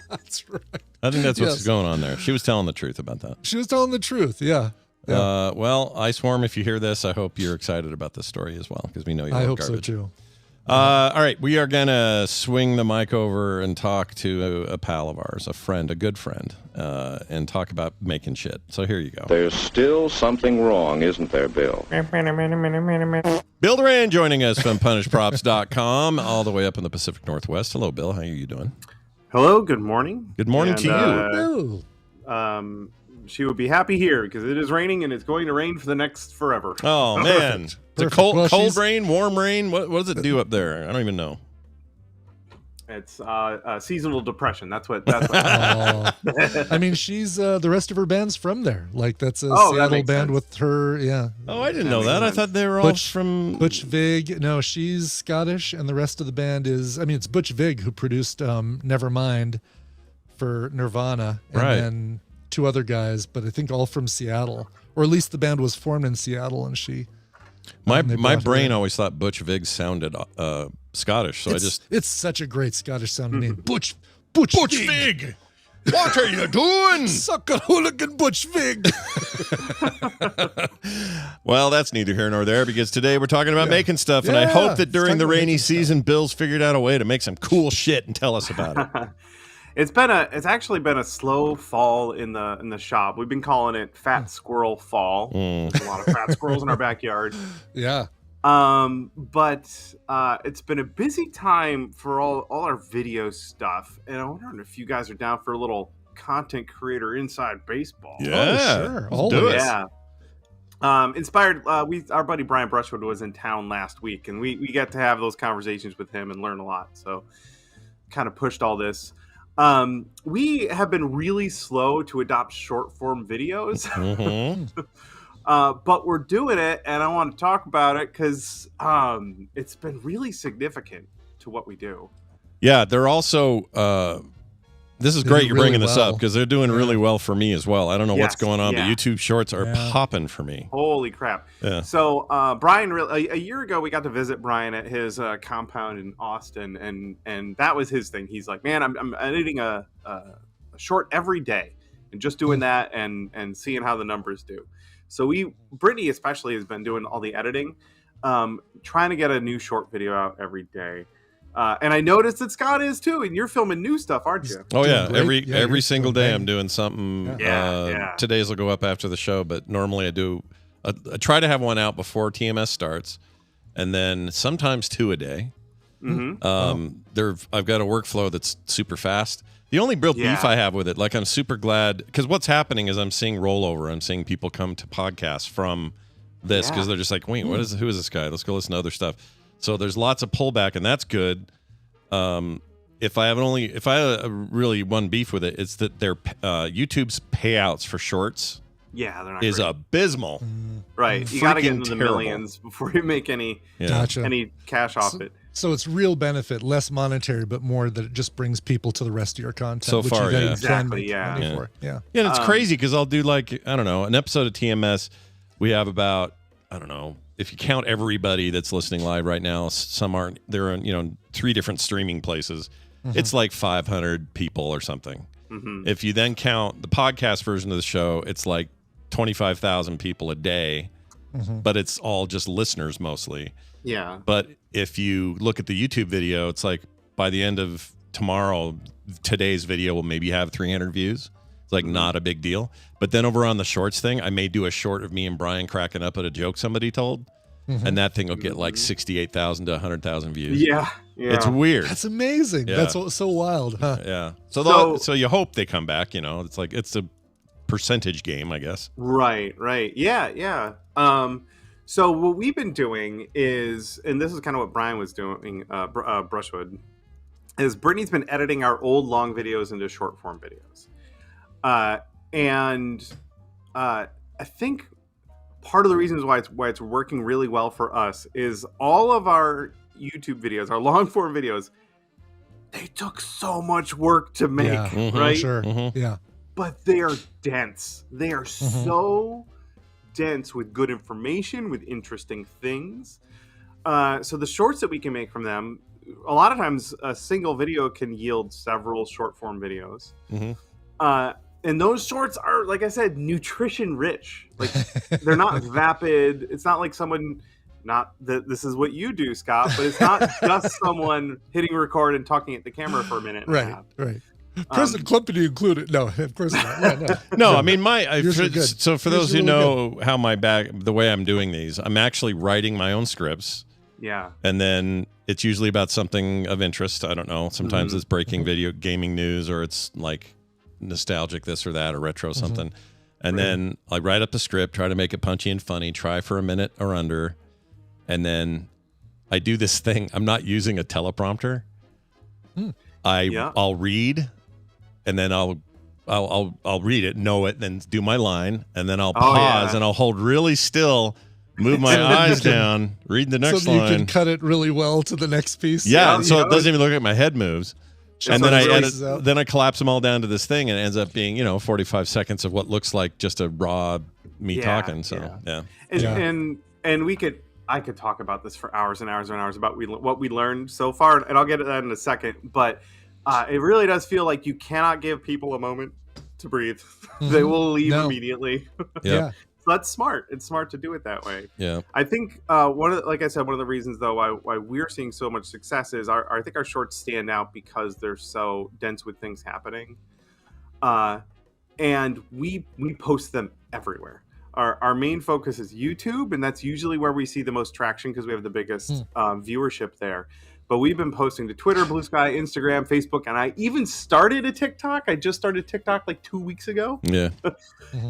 That's right. I think that's what's going on there. She was telling the truth about that. She was telling the truth. Yeah. Well, Ice Swarm, if you hear this, I hope you're excited about this story as well, because we know you love garbage. I hope so too. All right, we are going to swing the mic over and talk to a pal of ours, a friend, a good friend, and talk about making shit. So here you go. There's still something wrong, isn't there, Bill? Bill Duran joining us from punishprops.com, all the way up in the Pacific Northwest. Hello, Bill. How are you doing? Hello, good morning. Good morning to you. She would be happy here because it is raining and it's going to rain for the next forever. Oh, man. It's a cold rain, warm rain. What does it do up there? I don't even know. It's seasonal depression. That's what. I mean, she's the rest of her band's from there. Like that's a Seattle band with her. Yeah. Oh, I didn't know that. I thought they were all from Butch Vig. No, she's Scottish, and the rest of the band is. I mean, it's Butch Vig who produced Nevermind for Nirvana, and then 2 other guys, but I think all from Seattle, or at least the band was formed in Seattle, and she. My brain always thought Butch Vig sounded Scottish, so it's such a great Scottish sounding name, Butch Vig. What are you doing? Suck a hooligan, Butch Vig. Well, that's neither here nor there, because today we're talking about making stuff, and I hope that during the rainy season, Bill's figured out a way to make some cool shit and tell us about it. It's actually been a slow fall in the shop. We've been calling it Fat Squirrel Fall. There's a lot of fat squirrels in our backyard. Yeah. But it's been a busy time for all our video stuff, and I'm wondering if you guys are down for a little content creator inside baseball. Yeah, sure. Always. Yeah. Inspired. Our buddy Brian Brushwood was in town last week, and we got to have those conversations with him and learn a lot. So, kind of pushed all this. We have been really slow to adopt short form videos, but we're doing it, and I want to talk about it because it's been really significant to what we do. Yeah, they're also. This is great you're bringing this up because they're doing really well for me as well. I don't know what's going on, but YouTube Shorts are popping for me. Holy crap. Yeah. So Brian, a year ago, we got to visit Brian at his compound in Austin, and that was his thing. He's like, man, I'm editing a short every day and just doing that and seeing how the numbers do. So Brittany especially has been doing all the editing, trying to get a new short video out every day. And I noticed that Scott is too, and you're filming new stuff, aren't you? Oh yeah, every single day I'm doing something. Today's will go up after the show, but normally I do. I try to have one out before TMS starts, and then sometimes 2 a day. I've got a workflow that's super fast. The only real beef I have with it, like I'm super glad, because what's happening is I'm seeing rollover. I'm seeing people come to podcasts from this because they're just like, wait, who is this guy? Let's go listen to other stuff. So there's lots of pullback, and that's good. If I have really one beef with it, it's that their YouTube's payouts for shorts they're not is great. Abysmal. Right, you got to get into the millions before you make any cash off it. So it's real benefit, less monetary, but more that it just brings people to the rest of your content. So far, exactly, Yeah, and it's crazy because I'll do like, I don't know, an episode of TMS. We have about, I don't know, if you count everybody that's listening live right now, some aren't. They're in 3 different streaming places. It's like 500 people or something. If you then count the podcast version of the show, it's like 25,000 people a day, but it's all just listeners mostly. Yeah. But if you look at the YouTube video, it's like by the end of tomorrow, today's video will maybe have 300 views. It's like not a big deal. But then over on the shorts thing, I may do a short of me and Brian cracking up at a joke somebody told. And that thing will get like 68,000 to 100,000 views. Yeah. It's weird. That's amazing. Yeah. That's so wild, huh? Yeah. So- So you hope they come back, you know. It's like it's a percentage game, I guess. Right. Yeah. So what we've been doing is, and this is kind of what Brian was doing, Brushwood, is Brittany's been editing our old long videos into short form videos. And I think part of the reasons why it's working really well for us is all of our YouTube videos, our long form videos, they took so much work to make, right? Sure. Mhm. Yeah. But they are dense. They are so dense with good information, with interesting things. So the shorts that we can make from them, a lot of times a single video can yield several short form videos. And those shorts are, like I said, nutrition rich. Like they're not vapid. It's not like someone, not that this is what you do, Scott, but it's not just someone hitting record and talking at the camera for a minute and a half. Right. Present company included. No, of course not. Yeah, no. No, I mean Yours are good. so for Yours those are who really know how the way I'm doing these, I'm actually writing my own scripts. Yeah. And then it's usually about something of interest. I don't know. Sometimes it's breaking video gaming news, or it's like nostalgic this or that, or retro something. And then I write up the script, try to make it punchy and funny, try for a minute or under. And then I do this thing. I'm not using a teleprompter. I'll read, and then I'll read it, know it, then do my line, and then I'll pause and I'll hold really still, move my eyes down, read the next so you line. can cut it really well to the next piece. Yeah, so it doesn't even look like my head moves. And then I I collapse them all down to this thing, and it ends up being 45 seconds of what looks like just a raw me talking. So yeah. And I could talk about this for hours and hours and hours about what we learned so far, and I'll get to that in a second. But it really does feel like you cannot give people a moment to breathe; they will leave immediately. Yeah. So that's smart. It's smart to do it that way. Yeah. I think one of the reasons though why we're seeing so much success is I think our shorts stand out because they're so dense with things happening, and we post them everywhere. Our main focus is YouTube, and that's usually where we see the most traction because we have the biggest viewership there. But we've been posting to Twitter, Blue Sky, Instagram, Facebook, and I even started a TikTok. I just started TikTok like 2 weeks ago. Yeah.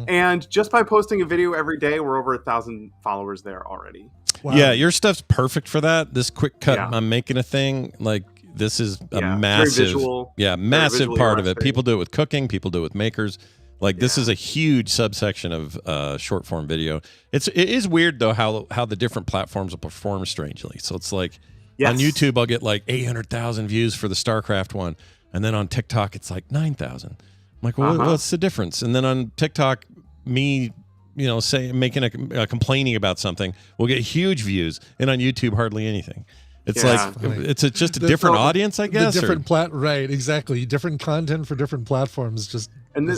And just by posting a video every day, we're over 1,000 followers there already. Wow. Yeah, your stuff's perfect for that. This quick cut, Yeah. I'm making a thing. Like this is a Very massive, visual, massive visually part of it. illustrated. People do it with cooking. People do it with makers. Like this is a huge subsection of short form video. It is weird though how the different platforms will perform strangely. So it's like on YouTube I'll get like 800,000 views for the StarCraft one, and then on TikTok it's like 9,000. I'm like, well, what's the difference? And then on TikTok, me making a complaining about something will get huge views, and on YouTube hardly anything. It's like it's just a different audience, I guess. The different right, exactly. Different content for different platforms. This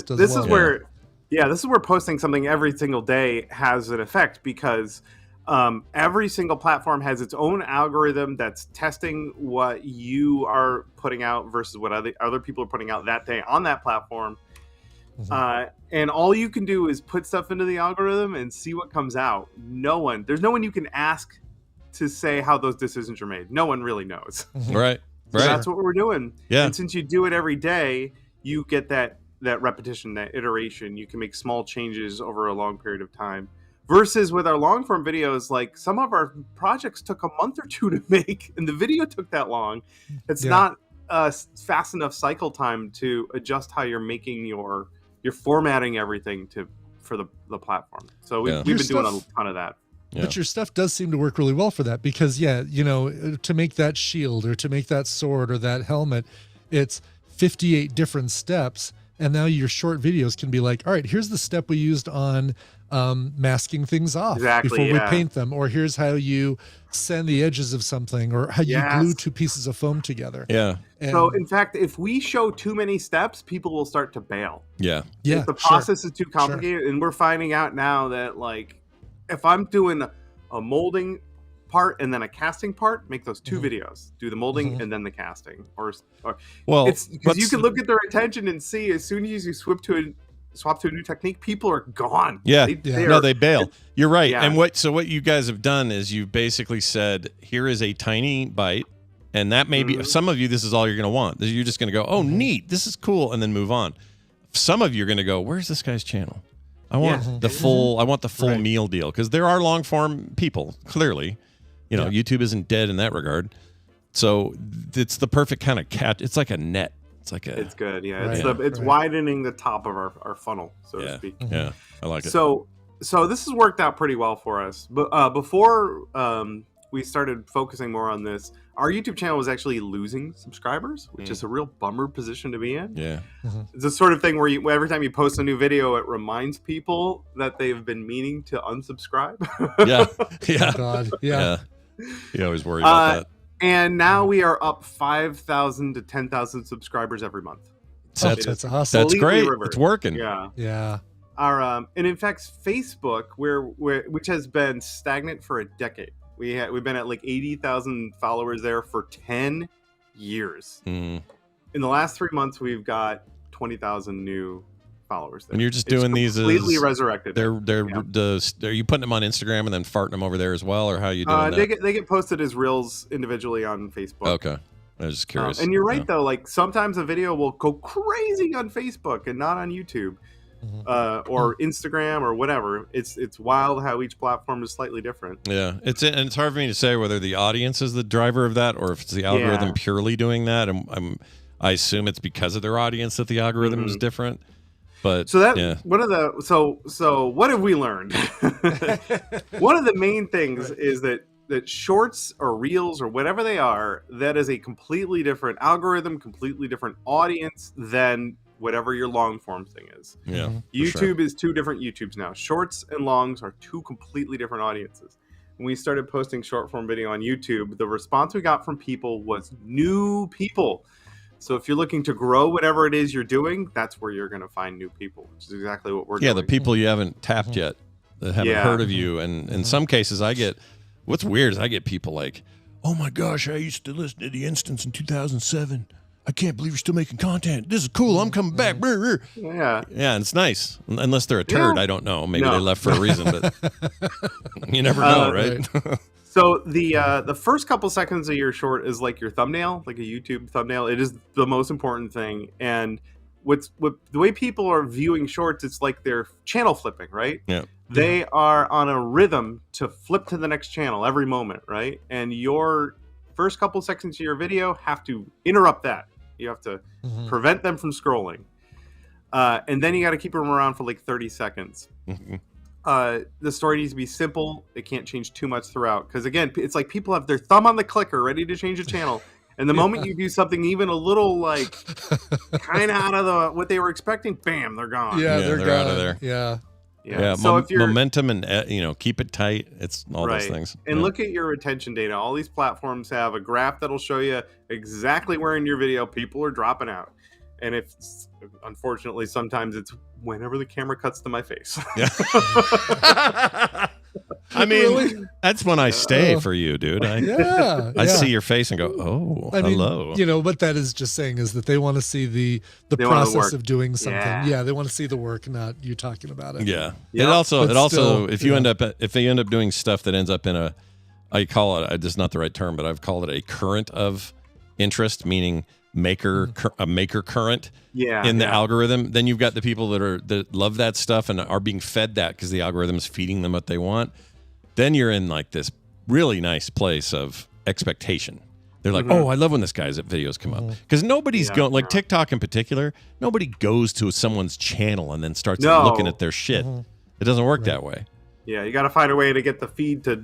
is where posting something every single day has an effect because every single platform has its own algorithm that's testing what you are putting out versus what other people are putting out that day on that platform. And all you can do is put stuff into the algorithm and see what comes out. There's no one you can ask to say how those decisions are made. No one really knows. Right. So that's what we're doing. Yeah. And since you do it every day, you get that repetition, that iteration. You can make small changes over a long period of time. Versus with our long form videos, like some of our projects took a month or two to make, and the video took that long. It's not fast enough cycle time to adjust how you're making you're formatting everything for the platform. So we've been doing a ton of that. Yeah. But your stuff does seem to work really well for that because, to make that shield or to make that sword or that helmet, it's 58 different steps. And now your short videos can be like, all right, here's the step we used on masking things off Exactly, before yeah. we paint them, or here's how you sand the edges of something, or how you glue two pieces of foam together. Yeah. And So, in fact, if we show too many steps, people will start to bail. Yeah. yeah, If the sure. process is too complicated, and we're finding out now that, like, if I'm doing a molding part and then a casting part, make those two videos. Do the molding and then the casting, or Well, it's because you can look at their attention and see as soon as you swap to a new technique, people are gone. Yeah. They bail. You're right. Yeah. And what you guys have done is you basically said, here is a tiny bite. And that may be, some of you, this is all you're going to want. You're just going to go, oh, neat, this is cool, and then move on. Some of you are going to go, where's this guy's channel? I want the full Right. meal deal, because there are long form people. Clearly, YouTube isn't dead in that regard. So it's the perfect kind of catch. It's like a net. It's good. Yeah, Right. it's widening the top of our funnel, so to Yeah. speak. Yeah, I like it. So this has worked out pretty well for us. But before we started focusing more on this, our YouTube channel was actually losing subscribers, which is a real bummer position to be in. Yeah. It's the sort of thing where every time you post a new video, it reminds people that they've been meaning to unsubscribe. Yeah. Oh, God. Yeah. You always worry about that. And now we are up 5,000 to 10,000 subscribers every month. That's That's awesome. That's completely great. reversed. It's working. Yeah. Yeah. Our and in fact, Facebook, which has been stagnant for a decade. We've been at like 80,000 followers there for 10 years. Mm. In the last 3 months, we've got 20,000 new followers there. And you're just It's doing these completely as resurrected. Are you putting them on Instagram and then farting them over there as well, or how are you doing that? They get posted as reels individually on Facebook. Okay, I was just curious. And you're right Yeah. though. Like sometimes a video will go crazy on Facebook and not on YouTube. Or Instagram or whatever. It's wild how each platform is slightly different. Yeah, it's hard for me to say whether the audience is the driver of that or if it's the algorithm Yeah. purely doing that. And I assume it's because of their audience that the algorithm is different. But So that yeah, one of the so what have we learned? One of the main things is that shorts or reels or whatever they are, that is a completely different algorithm, completely different audience than whatever your long form thing is. yeah, for YouTube sure. is two different YouTubes now. Shorts and longs are two completely different audiences. When we started posting short form video on YouTube, the response we got from people was new people. So if you're looking to grow whatever it is you're doing, that's where you're going to find new people, which is exactly what we're doing. The people you haven't tapped yet that haven't Yeah. heard of you, and in some cases, what's weird is I get people like, "Oh my gosh, I used to listen to The Instance in 2007. I can't believe you're still making content. This is cool. I'm coming back." Yeah. Yeah, and it's nice. Unless they're a turd, Yeah. I don't know. Maybe No. they left for a reason, but you never know, right? So the first couple seconds of your short is like your thumbnail, like a YouTube thumbnail. It is the most important thing. And with the way people are viewing shorts, it's like they're channel flipping, right? Yeah. They are on a rhythm to flip to the next channel every moment, right? And your first couple seconds of your video have to interrupt that. You have to prevent them from scrolling. And then you got to keep them around for like 30 seconds. The story needs to be simple. It can't change too much throughout. Because again, it's like people have their thumb on the clicker ready to change a channel. And the moment you do something even a little like kind of out of what they were expecting, bam, they're gone. Yeah, Yeah, they're they're out of gone. there. Yeah. Yeah, So if you're momentum and keep it tight. It's all those things. And Yeah. look at your retention data. All these platforms have a graph that'll show you exactly where in your video people are dropping out. And if unfortunately sometimes it's whenever the camera cuts to my face. Yeah. I mean, that's when I stay for you, dude. Yeah. I yeah. see your face and go, "Oh, I mean, hello." what that is just saying is that they want to see the They want the process work. of doing something. Yeah. Yeah, they want to see the work, not you talking about it. Yeah. Yep. It also But still, if you end up doing stuff that ends up in I call it, this is not the right term, but I've called it a current of interest, meaning a maker current in the algorithm. Then you've got the people that love that stuff and are being fed that because the algorithm is feeding them what they want. Then you're in like this really nice place of expectation. They're like, "Oh, I love when this guy's videos come up," because nobody's going like TikTok in particular. Nobody goes to someone's channel and then starts No. looking at their shit. It doesn't work that way. Yeah, you got to find a way to get the feed to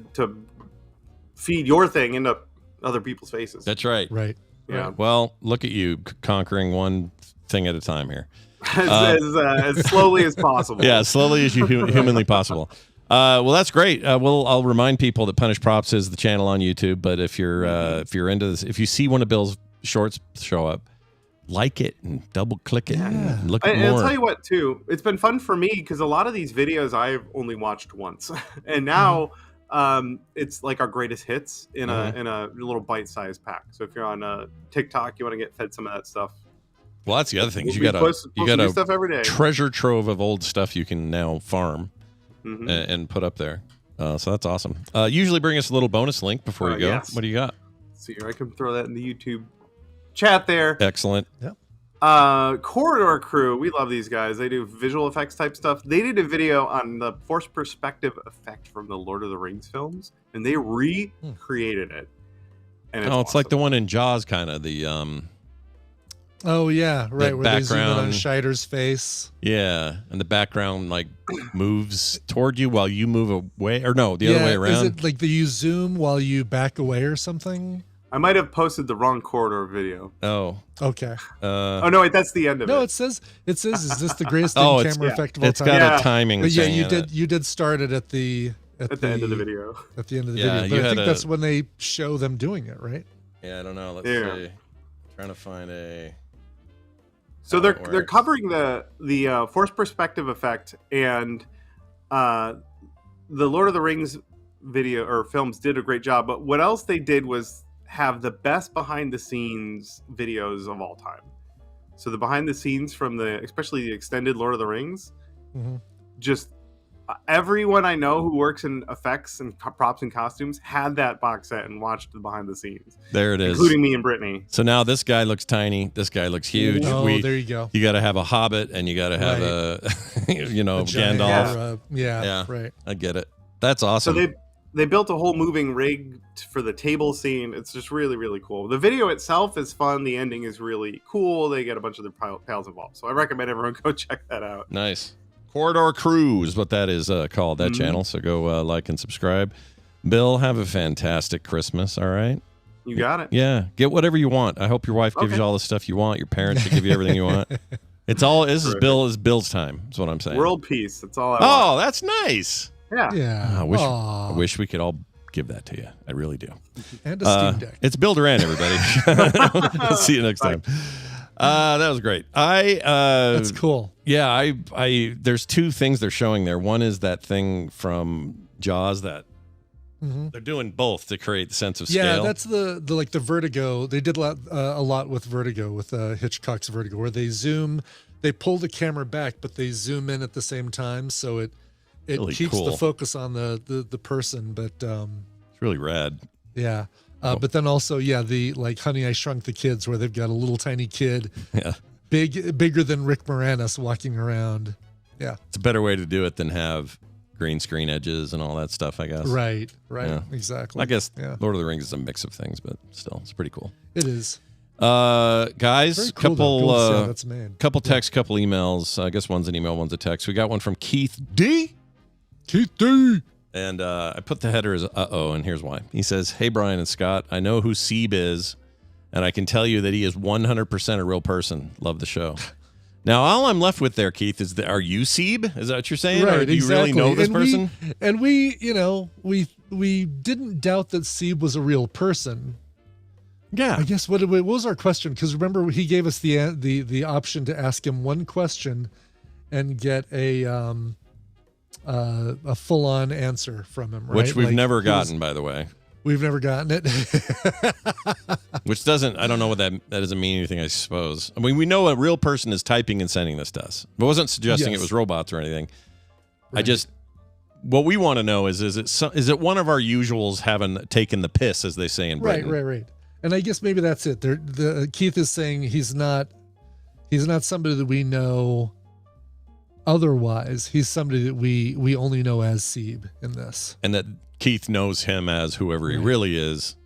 feed your thing into other people's faces. That's right. Right. Yeah. Well, look at you conquering one thing at a time here. as slowly as possible. Yeah, as slowly as humanly possible. Well, that's great. I'll remind people that Punish Props is the channel on YouTube. But if you're into this, if you see one of Bill's shorts show up, like it and double click it and look at more. I'll tell you what, too. It's been fun for me because a lot of these videos I've only watched once, and now it's like our greatest hits in a little bite-sized pack. So if you're on TikTok, you want to get fed some of that stuff. Well, that's the other thing. You got new stuff every day. Treasure trove of old stuff you can now farm and put up there. So that's awesome. Usually bring us a little bonus link before you go. Yes. What do you got? See, I can throw that in the YouTube chat there. Excellent. Yep. Corridor Crew, we love these guys. They do visual effects type stuff. They did a video on the forced perspective effect from the Lord of the Rings films, and they recreated it. And it's awesome. Like the one in Jaws, kind of the Oh yeah, right. Where they zoom in on background. Scheider's face. Yeah, and the background like moves toward you while you move away, or no, the other way around. Is it like you zoom while you back away or something? I might have posted the wrong corridor video. Oh, okay. Oh no, wait, that's the end of it. No, it says, is this the greatest camera effect of all it's time? got a timing. But yeah, thing you did start it at the end of the video. At the end of the video. But I think that's when they show them doing it, right? Yeah, I don't know. Let's see. Trying to find a. So they're covering the forced perspective effect, and the Lord of the Rings video or films did a great job. But what else they did was have the best behind the scenes videos of all time. So the behind the scenes from especially the extended Lord of the Rings, just everyone I know who works in effects and props and costumes had that box set and watched the behind the scenes. There it is, including me and Brittany. So now this guy looks tiny. This guy looks huge. Oh, there you go. You got to have a Hobbit, and you got to have a Gandalf. Right. I get it. That's awesome. So they built a whole moving rig for the table scene. It's just really, really cool. The video itself is fun. The ending is really cool. They get a bunch of their pals involved. So I recommend everyone go check that out. Nice. Corridor Crew is what that is called, that channel. So go like and subscribe. Bill, have a fantastic Christmas, all right? You got it. Yeah. Get whatever you want. I hope your wife gives you all the stuff you want. Your parents should give you everything you want. This is Bill's time, is what I'm saying. World peace. That's all I want. Oh, that's nice. Yeah. Yeah. I wish we could all give that to you. I really do. And a Steam Deck. It's Bill Duran, everybody. See you next time. That was great. That's cool. Yeah, there's two things they're showing there. One is that thing from Jaws that they're doing both to create the sense of scale. Yeah, that's the Vertigo. They did a lot with Vertigo, with Hitchcock's Vertigo, where they pull the camera back, but they zoom in at the same time, so it really keeps cool. the focus on the person. But it's really rad. Yeah. But then also, the Honey, I Shrunk the Kids, where they've got a little tiny kid, bigger than Rick Moranis walking around. Yeah, it's a better way to do it than have green screen edges and all that stuff, I guess. Right, Yeah. exactly. I guess Lord of the Rings is a mix of things, but still, it's pretty cool. It is. Guys, Very cool, couple texts, couple emails. I guess one's an email, one's a text. We got one from Keith D. And I put the header as and here's why. He says, "Hey, Brian and Scott, I know who Sieb is, and I can tell you that he is 100% a real person. Love the show." Now, all I'm left with there, Keith, is are you Sieb? Is that what you're saying? Right, or do you really know this person? We didn't doubt that Sieb was a real person. Yeah. I guess what was our question? Because remember, he gave us the option to ask him one question and get a full-on answer from him, right? Which we've never gotten, by the way. We've never gotten it. Which I don't know what that doesn't mean anything, I suppose. I mean, we know a real person is typing and sending this to us. I wasn't suggesting it was robots or anything. Right. What we want to know is it one of our usuals having taken the piss, as they say in Britain? Right. And I guess maybe that's it. Keith is saying he's not somebody that we know otherwise. He's somebody that we only know as Sieb in this. And that Keith knows him as whoever he really is.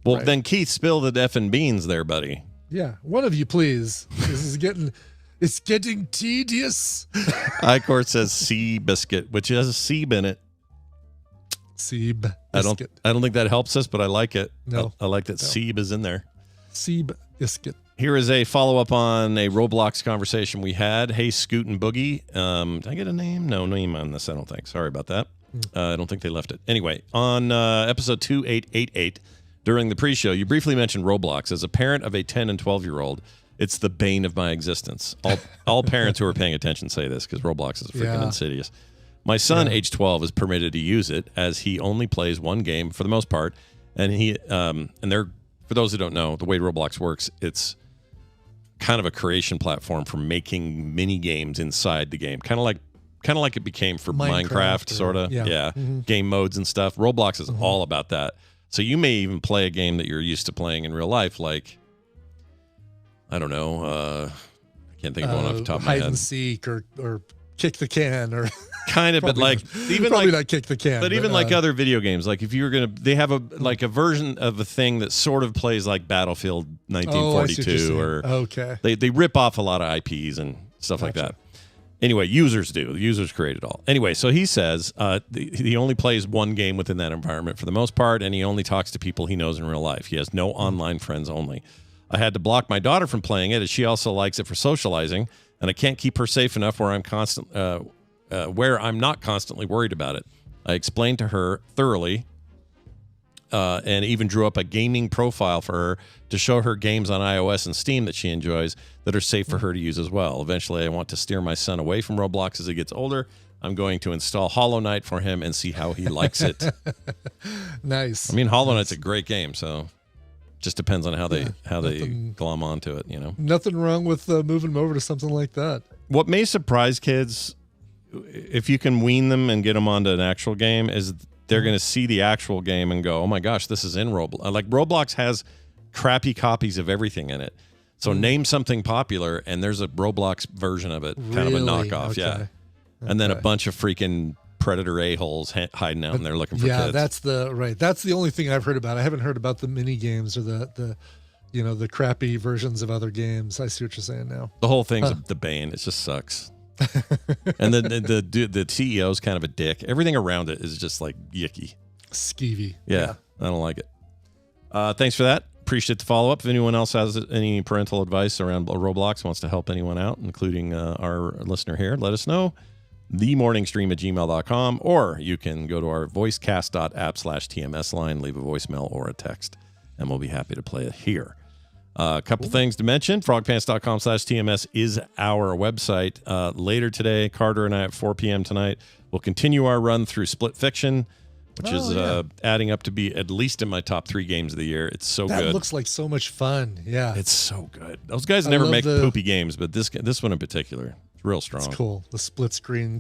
Well, then Keith, spill the effing beans there, buddy. Yeah. One of you, please. It's getting tedious. iCourt says Sea Biscuit, which has a Sieb in it. Sieb I don't think that helps us, but I like it. No. I like that Sieb is in there. Sieb Biscuit. Here is a follow-up on a Roblox conversation we had. Hey, Scoot and Boogie. Did I get a name? No name on this, I don't think. Sorry about that. I don't think they left it. Anyway, on episode 2888, during the pre-show, you briefly mentioned Roblox. As a parent of a 10 and 12-year-old, it's the bane of my existence. All parents who are paying attention say this because Roblox is freaking insidious. My son, age 12, is permitted to use it as he only plays one game for the most part. And for those who don't know, the way Roblox works, it's kind of a creation platform for making mini games inside the game, kind of like it became for Minecraft sort of. Game modes and stuff. Roblox is all about that. So you may even play a game that you're used to playing in real life, like, I don't know, I can't think of one off the top of my head. Hide and seek or kick the can or kind of, but like even probably like not kick the can, but even like other video games, like if you were gonna, they have a version of a thing that sort of plays like Battlefield 1942 or they rip off a lot of IPs and stuff like that. Anyway, users do. The users create it all. Anyway, so he says he only plays one game within that environment for the most part, and he only talks to people he knows in real life. He has no online friends only. I had to block my daughter from playing it, as she also likes it for socializing, and I can't keep her safe enough where I'm not constantly worried about it. I explained to her thoroughly and even drew up a gaming profile for her to show her games on iOS and Steam that she enjoys that are safe for her to use as well. Eventually, I want to steer my son away from Roblox as he gets older. I'm going to install Hollow Knight for him and see how he likes it. Nice. I mean, Hollow Knight's a great game, so just depends on how they glom onto it, you know. Nothing wrong with moving them over to something like that. What may surprise kids, if you can wean them and get them onto an actual game, is they're going to see the actual game and go, oh my gosh, this is in Roblox. Like Roblox has crappy copies of everything in it. So name something popular and there's a Roblox version of it, kind of a knockoff. Okay. Yeah. And then a bunch of freaking predator a-holes hiding out and they're looking for kids. That's the only thing I've heard about. I haven't heard about the mini games or the crappy versions of other games. I see what you're saying now. The whole thing's the bane. It just sucks. And then the CEO is kind of a dick. Everything around it is just like yicky, skeevy. Yeah, I don't like it. Thanks for that. Appreciate the follow up. If anyone else has any parental advice around Roblox, wants to help anyone out, including our listener here, let us know. themorningstream@gmail.com, or you can go to our voicecast.app/TMS line, leave a voicemail or a text, and we'll be happy to play it here. A couple things to mention. frogpants.com/TMS is our website. Later today, Carter and I at 4 p.m. tonight will continue our run through Split Fiction, which is adding up to be at least in my top 3 games of the year. It's so good. That looks like so much fun. Yeah. It's so good. Those guys never make poopy games, but this one in particular, it's real strong. It's cool. The split screen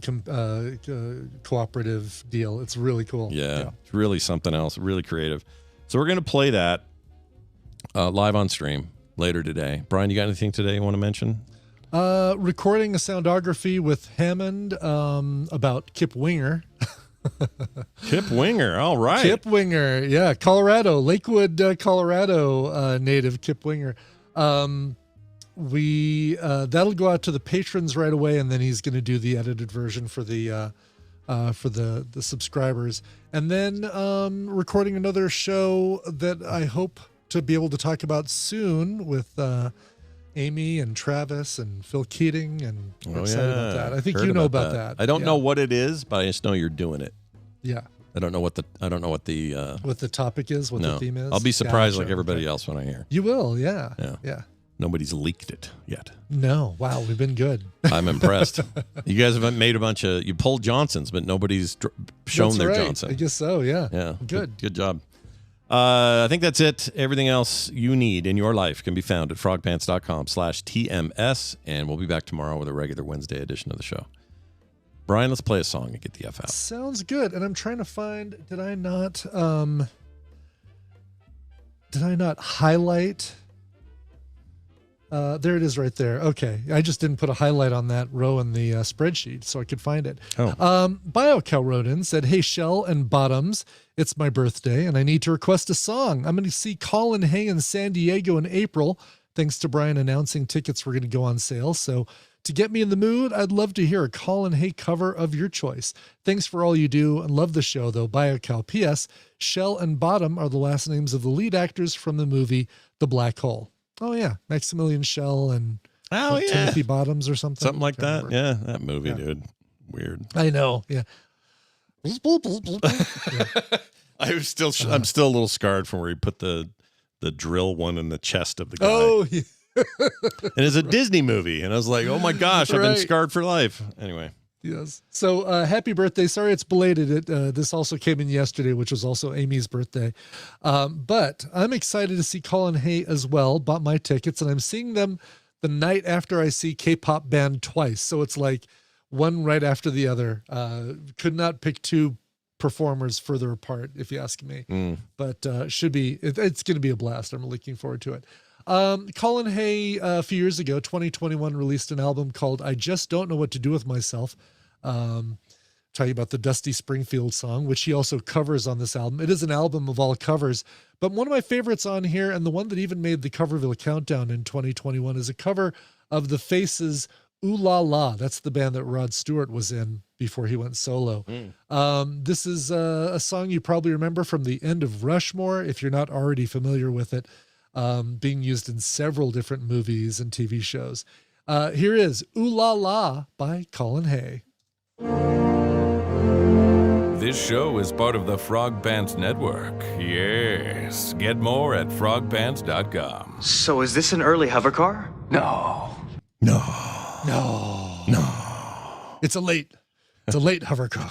cooperative deal. It's really cool. Yeah. It's really something else. Really creative. So we're going to play that live on stream later today. Brian, you got anything today you want to mention? Recording a soundography with Hammond about Kip Winger. Kip Winger, all right. Kip Winger, yeah, Colorado, Lakewood, Colorado native Kip Winger. That'll go out to the patrons right away, and then he's going to do the edited version for the subscribers, and then recording another show that I hope to be able to talk about soon with Amy and Travis and Phil Keating, and I'm excited about that. I think you know about that. I don't know what it is, but I just know you're doing it. Yeah. I don't know what the topic is, what the theme is. I'll be surprised like everybody else when I hear. You will, yeah. Nobody's leaked it yet. No. Wow, we've been good. I'm impressed. You guys have made you pulled Johnsons, but nobody's shown their Johnson. I guess so, yeah. Yeah. Good job. I think that's it. Everything else you need in your life can be found at frogpants.com/TMS, and we'll be back tomorrow with a regular Wednesday edition of the show. Brian, let's play a song and get the F out. Sounds good. And I'm trying to find, did I not highlight? There it is right there. Okay. I just didn't put a highlight on that row in the spreadsheet so I could find it. BioCow wrote in, said, hey, Shell and Bottoms, it's my birthday and I need to request a song. I'm going to see Colin Hay in San Diego in April. Thanks to Brian announcing tickets were going to go on sale. So to get me in the mood, I'd love to hear a Colin Hay cover of your choice. Thanks for all you do and love the show, though. BioCow. P.S. Shell and Bottom are the last names of the lead actors from the movie The Black Hole. Oh yeah, Maximilian Schell and Oh yeah, Timothy Bottoms or something. something like Can't that. remember. Yeah, that movie, Yeah. dude. Weird. I know. Yeah. Yeah. I'm still a little scarred from where he put the drill one in the chest of the guy. Oh, yeah. And it's a Disney movie, and I was like, oh my gosh, I've been Right. scarred for life. Anyway, Yes. So happy birthday. Sorry it's belated. This also came in yesterday, which was also Amy's birthday. But I'm excited to see Colin Hay as well. Bought my tickets, and I'm seeing them the night after I see K-pop band twice. So it's like one right after the other. Could not pick two performers further apart, if you ask me. But should be. It's going to be a blast. I'm looking forward to it. Colin Hay, a few years ago, 2021, released an album called I Just Don't Know What to Do With Myself. Talking about the Dusty Springfield song, which he also covers on this album. It is an album of all covers, but one of my favorites on here, and the one that even made the Coverville Countdown in 2021, is a cover of The Faces' Ooh La La. That's the band that Rod Stewart was in before he went solo. This is a song you probably remember from the end of Rushmore, if you're not already familiar with it, being used in several different movies and TV shows. Here is Ooh La La by Colin Hay. This show is part of the Frog Pants Network. Yes. Get more at frogpants.com. So is this an early hover car? No. It's a late hover car.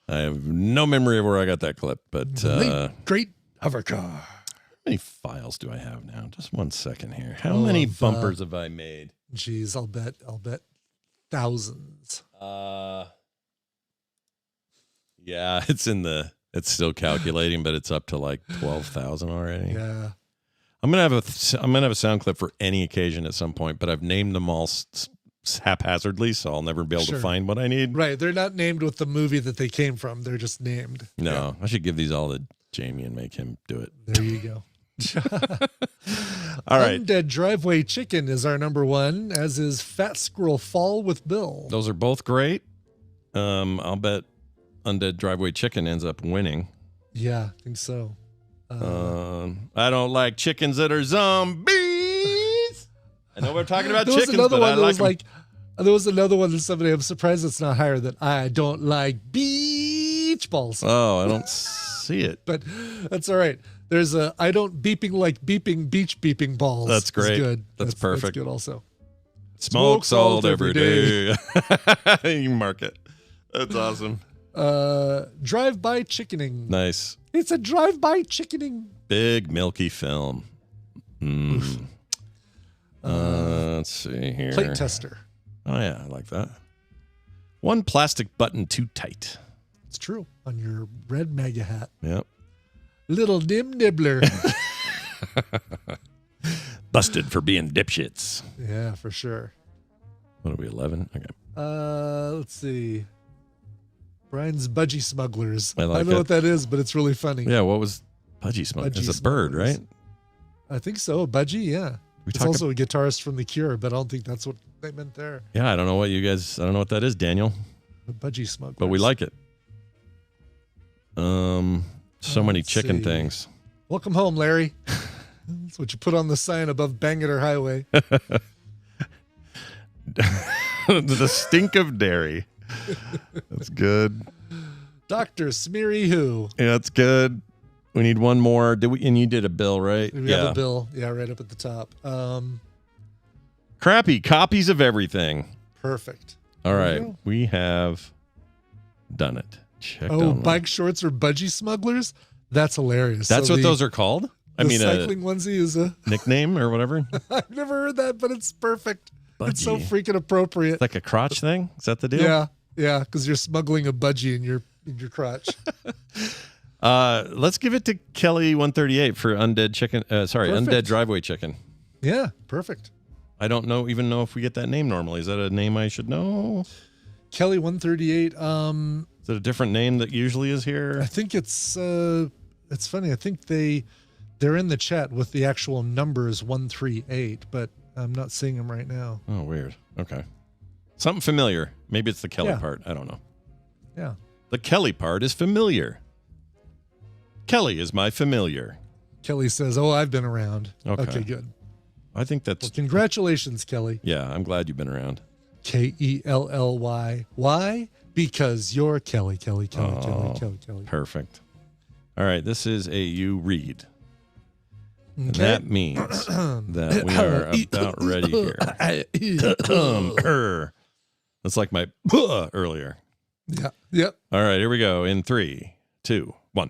I have no memory of where I got that clip, but Late, great hover car. how many files do I have now? Just 1 second here. How many bumpers have I made? Geez, I'll bet thousands. Yeah, it's still calculating, but it's up to like 12,000 already. Yeah. I'm gonna have a sound clip for any occasion at some point, but I've named them all haphazardly, so I'll never be able Sure. to find what I need. Right. They're not named with the movie that they came from. They're just named. No, I should give these all to Jamie and make him do it. There you go. All right, Undead Driveway Chicken is our number one, as is Fat Squirrel Fall with Bill. those are both great. I'll bet Undead Driveway Chicken ends up winning. Yeah, I think so. I don't like chickens that are zombies. I know we're talking about There was chickens, another but I one that like was 'em. like, there was another one that somebody, I'm surprised it's not higher, than I don't like beach balls. Oh, I don't see it. But that's all right. There's a I don't beeping like beeping beach beeping balls. That's It's great. good. That's perfect. That's good also. Smoke salt every every day. You mark it. That's awesome. Drive-by chickening. Nice. It's a drive-by chickening. Big milky film. Let's see here. Plate tester. Oh yeah, I like that. One plastic button too tight. It's true. On your red MAGA hat. Yep. Little dim nibbler. Busted for being dipshits. Yeah, for sure. What are we, 11? Okay. Let's see. Brian's Budgie Smugglers. I like don't know it. what that is, but it's really funny. Yeah, what was Budgie Smoke? Budgie It's a bird, Smugglers. right? I think so. A budgie, yeah. We It's talk also a guitarist from The Cure, but I don't think that's what they meant there. Yeah, I don't know what that is, Daniel, The Budgie Smugglers. but we like it. So many Let's chicken see. things. Welcome home, Larry. That's what you put on the sign above Bangor Highway. The stink of dairy. That's good. Dr. Smeary Who. Yeah, that's good. We need one more. And you did a bill, right? We have a bill. Yeah, right up at the top. Crappy copies of everything. Perfect. All There we right. go. We have done it. Checked Oh, online. bike shorts or budgie smugglers? That's hilarious. That's So what the- those are called? I the mean, cycling onesie is a. nickname or whatever? I've never heard that, but it's perfect. It's so Budgie. freaking appropriate. It's like a crotch thing? Is that the deal? Yeah, because you're smuggling a budgie in your crotch. Let's give it to Kelly 138 for Undead Chicken. Perfect. Undead Driveway Chicken. Yeah, perfect. I don't even know if we get that name normally. Is that a name I should know? Kelly 138. Is it a different name that usually is I here? think it's funny. I think they're in the chat with the actual numbers 138, but I'm not seeing them right now. Oh, weird. Okay. Something familiar. Maybe it's the Kelly Yeah. part. I don't know. Yeah. The Kelly part is familiar. Kelly is my familiar. Kelly says, "Oh, I've been around." Okay. Good. I think Well, that's. congratulations, Kelly. Yeah, I'm glad you've been around. Kelly. Why? Because you're Kelly. Kelly. Perfect. All right, this is a you read. And Okay. that means that we are about ready here. That's like my earlier. Yeah. Yep. All right, here we go. In 3, 2, 1.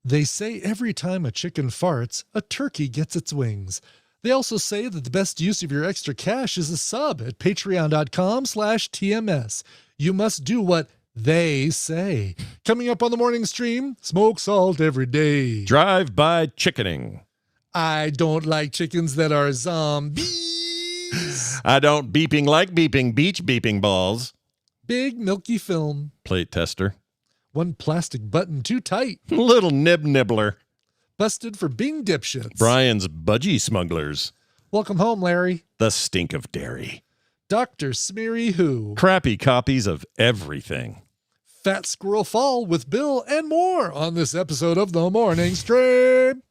They say every time a chicken farts, a turkey gets its wings. They also say that the best use of your extra cash is a sub at patreon.com/TMS. You must do what they say. Coming up on the morning stream, smoke salt every day. Drive-by chickening. I don't like chickens that are zombies. I don't beeping like beeping beach beeping balls. Big milky film. Plate tester. One plastic button too tight. Little nib nibbler. Busted for being dipshits. Brian's budgie smugglers. Welcome home, Larry. The stink of dairy. Dr. Smeary Who. Crappy copies of everything. Fat Squirrel Fall with Bill and more on this episode of The Morning Stream.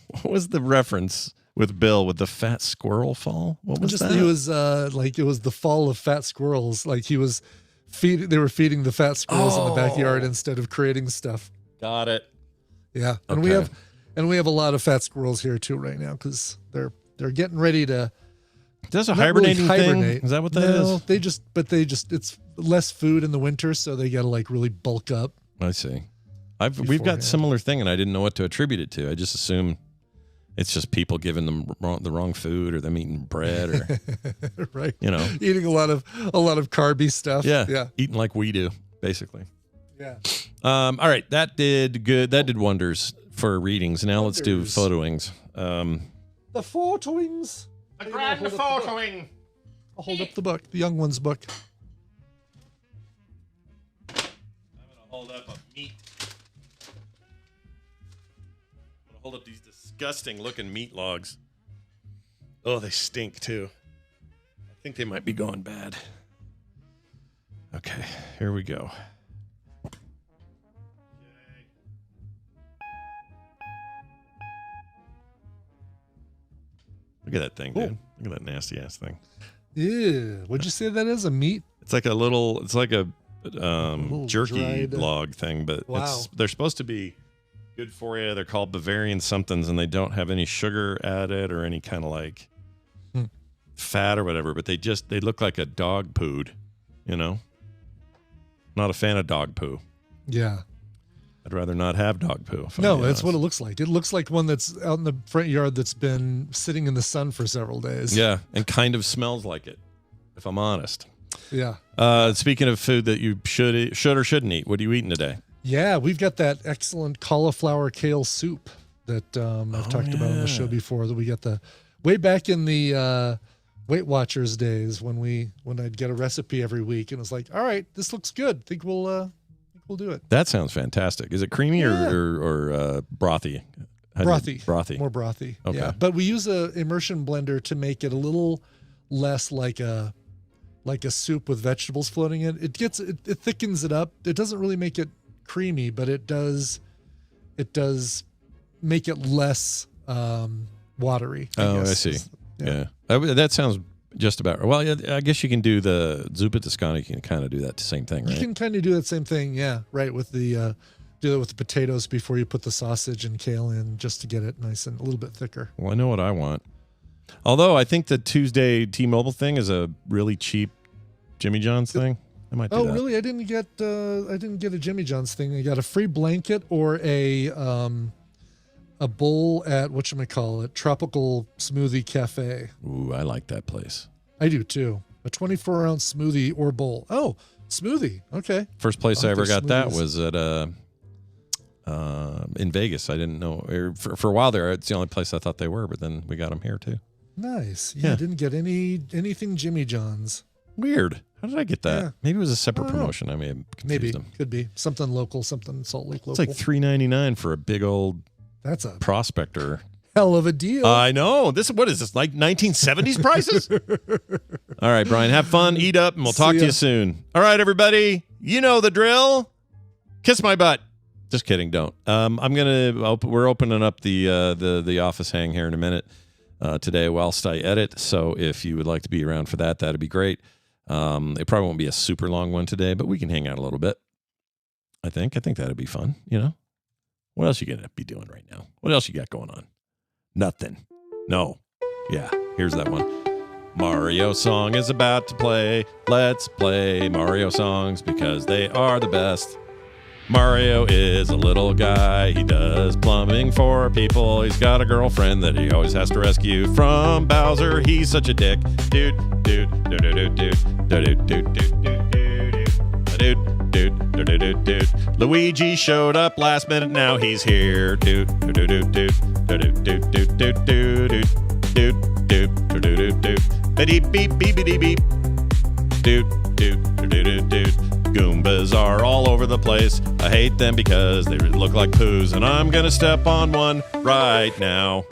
What was the reference with Bill with the fat squirrel fall? What was that? He was like it was the fall of fat squirrels. Like he was they were feeding the fat squirrels in the backyard instead of creating stuff. Got it. Yeah. And Okay. we have a lot of fat squirrels here too right now because they're getting ready to That's a not really hibernating hibernate. thing? Is that what that is? No, they just it's less food in the winter, so they gotta like really bulk up. I see. We've got Beforehand. similar thing, and I didn't know what to attribute it to. I just assume it's just people giving them the wrong food, or them eating bread, or Right. eating a lot of carby stuff. yeah, eating like we do, basically. Yeah. All right, that did good. That did wonders for readings. Now let's do Wonders. photoings. The photoings. A grand photoing. I'll hold up the book, the young one's book. I'm gonna hold up a meat. I'm gonna hold up these disgusting looking meat logs. Oh, they stink too. I think they might be going bad. Okay, here we go. Look at that thing, dude. Look at that nasty ass thing. Yeah. What'd you say that is? A meat? It's like a little. It's like a little jerky dried- log thing, but Wow. they're supposed to be good for you. They're called Bavarian somethings, and they don't have any sugar added or any kind of like fat or whatever. But they look like a dog pooed. Not a fan of dog poo. Yeah. I'd rather not have dog poo. if I'm No, being that's what it honest. looks like. It looks like one that's out in the front yard that's been sitting in the sun for several days. Yeah, and kind of smells like it, if I'm honest. Yeah. Speaking of food that you should or shouldn't eat, what are you eating today? Yeah, we've got that excellent cauliflower kale soup that I've talked about on the show before. That we got way back in the Weight Watchers days when I'd get a recipe every week and it was like, all right, this looks good. Think we'll do it. That sounds fantastic. Is it creamy or brothy? Brothy. More brothy. Okay. Yeah. But we use a immersion blender to make it a little less like a soup with vegetables floating in. It thickens it up. It doesn't really make it creamy, but it does make it less watery. I guess. see. Yeah. That sounds just about. Well, yeah, I guess you can do the zuppa toscana. You can kind of do that same thing, right? You can kind of do that same thing. Yeah. Right. With the do that with the potatoes before you put the sausage and kale in, just to get it nice and a little bit thicker. Well, I know what I want. Although I think the Tuesday T-Mobile thing is a really cheap Jimmy John's thing. I might do Oh, that. really? I didn't get a Jimmy John's thing. I got a free blanket or a bowl at whatchamacallit, Tropical Smoothie Cafe. Ooh, I like that place. I do too. A 24-ounce smoothie or bowl. Oh, smoothie. Okay. First place I I like ever their got that smoothies. was at in Vegas. I didn't know for a while there. It's the only place I thought they were, but then we got them here too. Nice. Yeah. Yeah. I didn't get anything Jimmy John's. Weird. How did I get that? Yeah. Maybe it was a separate I don't know. promotion. I may have confused Maybe. them. Could be. Something local, something Salt Lake It's local. like $3.99 for a big old That's a prospector. hell of a deal. I know. What is this, like 1970s prices? All right, Brian, have fun, eat up, and we'll talk See to ya. you soon. All right, everybody, you know the drill. Kiss my butt. Just kidding. Don't. We're opening up the office hang here in a minute today whilst I edit. So if you would like to be around for that, that'd be great. It probably won't be a super long one today, but we can hang out a little bit. I think that'd be fun. You know, what else you gonna be doing right now? What else you got going on? Nothing. No. Yeah. Here's that one. Mario song is about to play. Let's play Mario songs because they are the best. Mario is a little guy. He does plumbing for people. He's got a girlfriend that he always has to rescue from Bowser. He's such a dick. Dude. Luigi showed up last minute. Now he's here. Beep beep beep beep beep. Goombas are all over the place. I hate them because they look like poos, and I'm gonna step on one right now.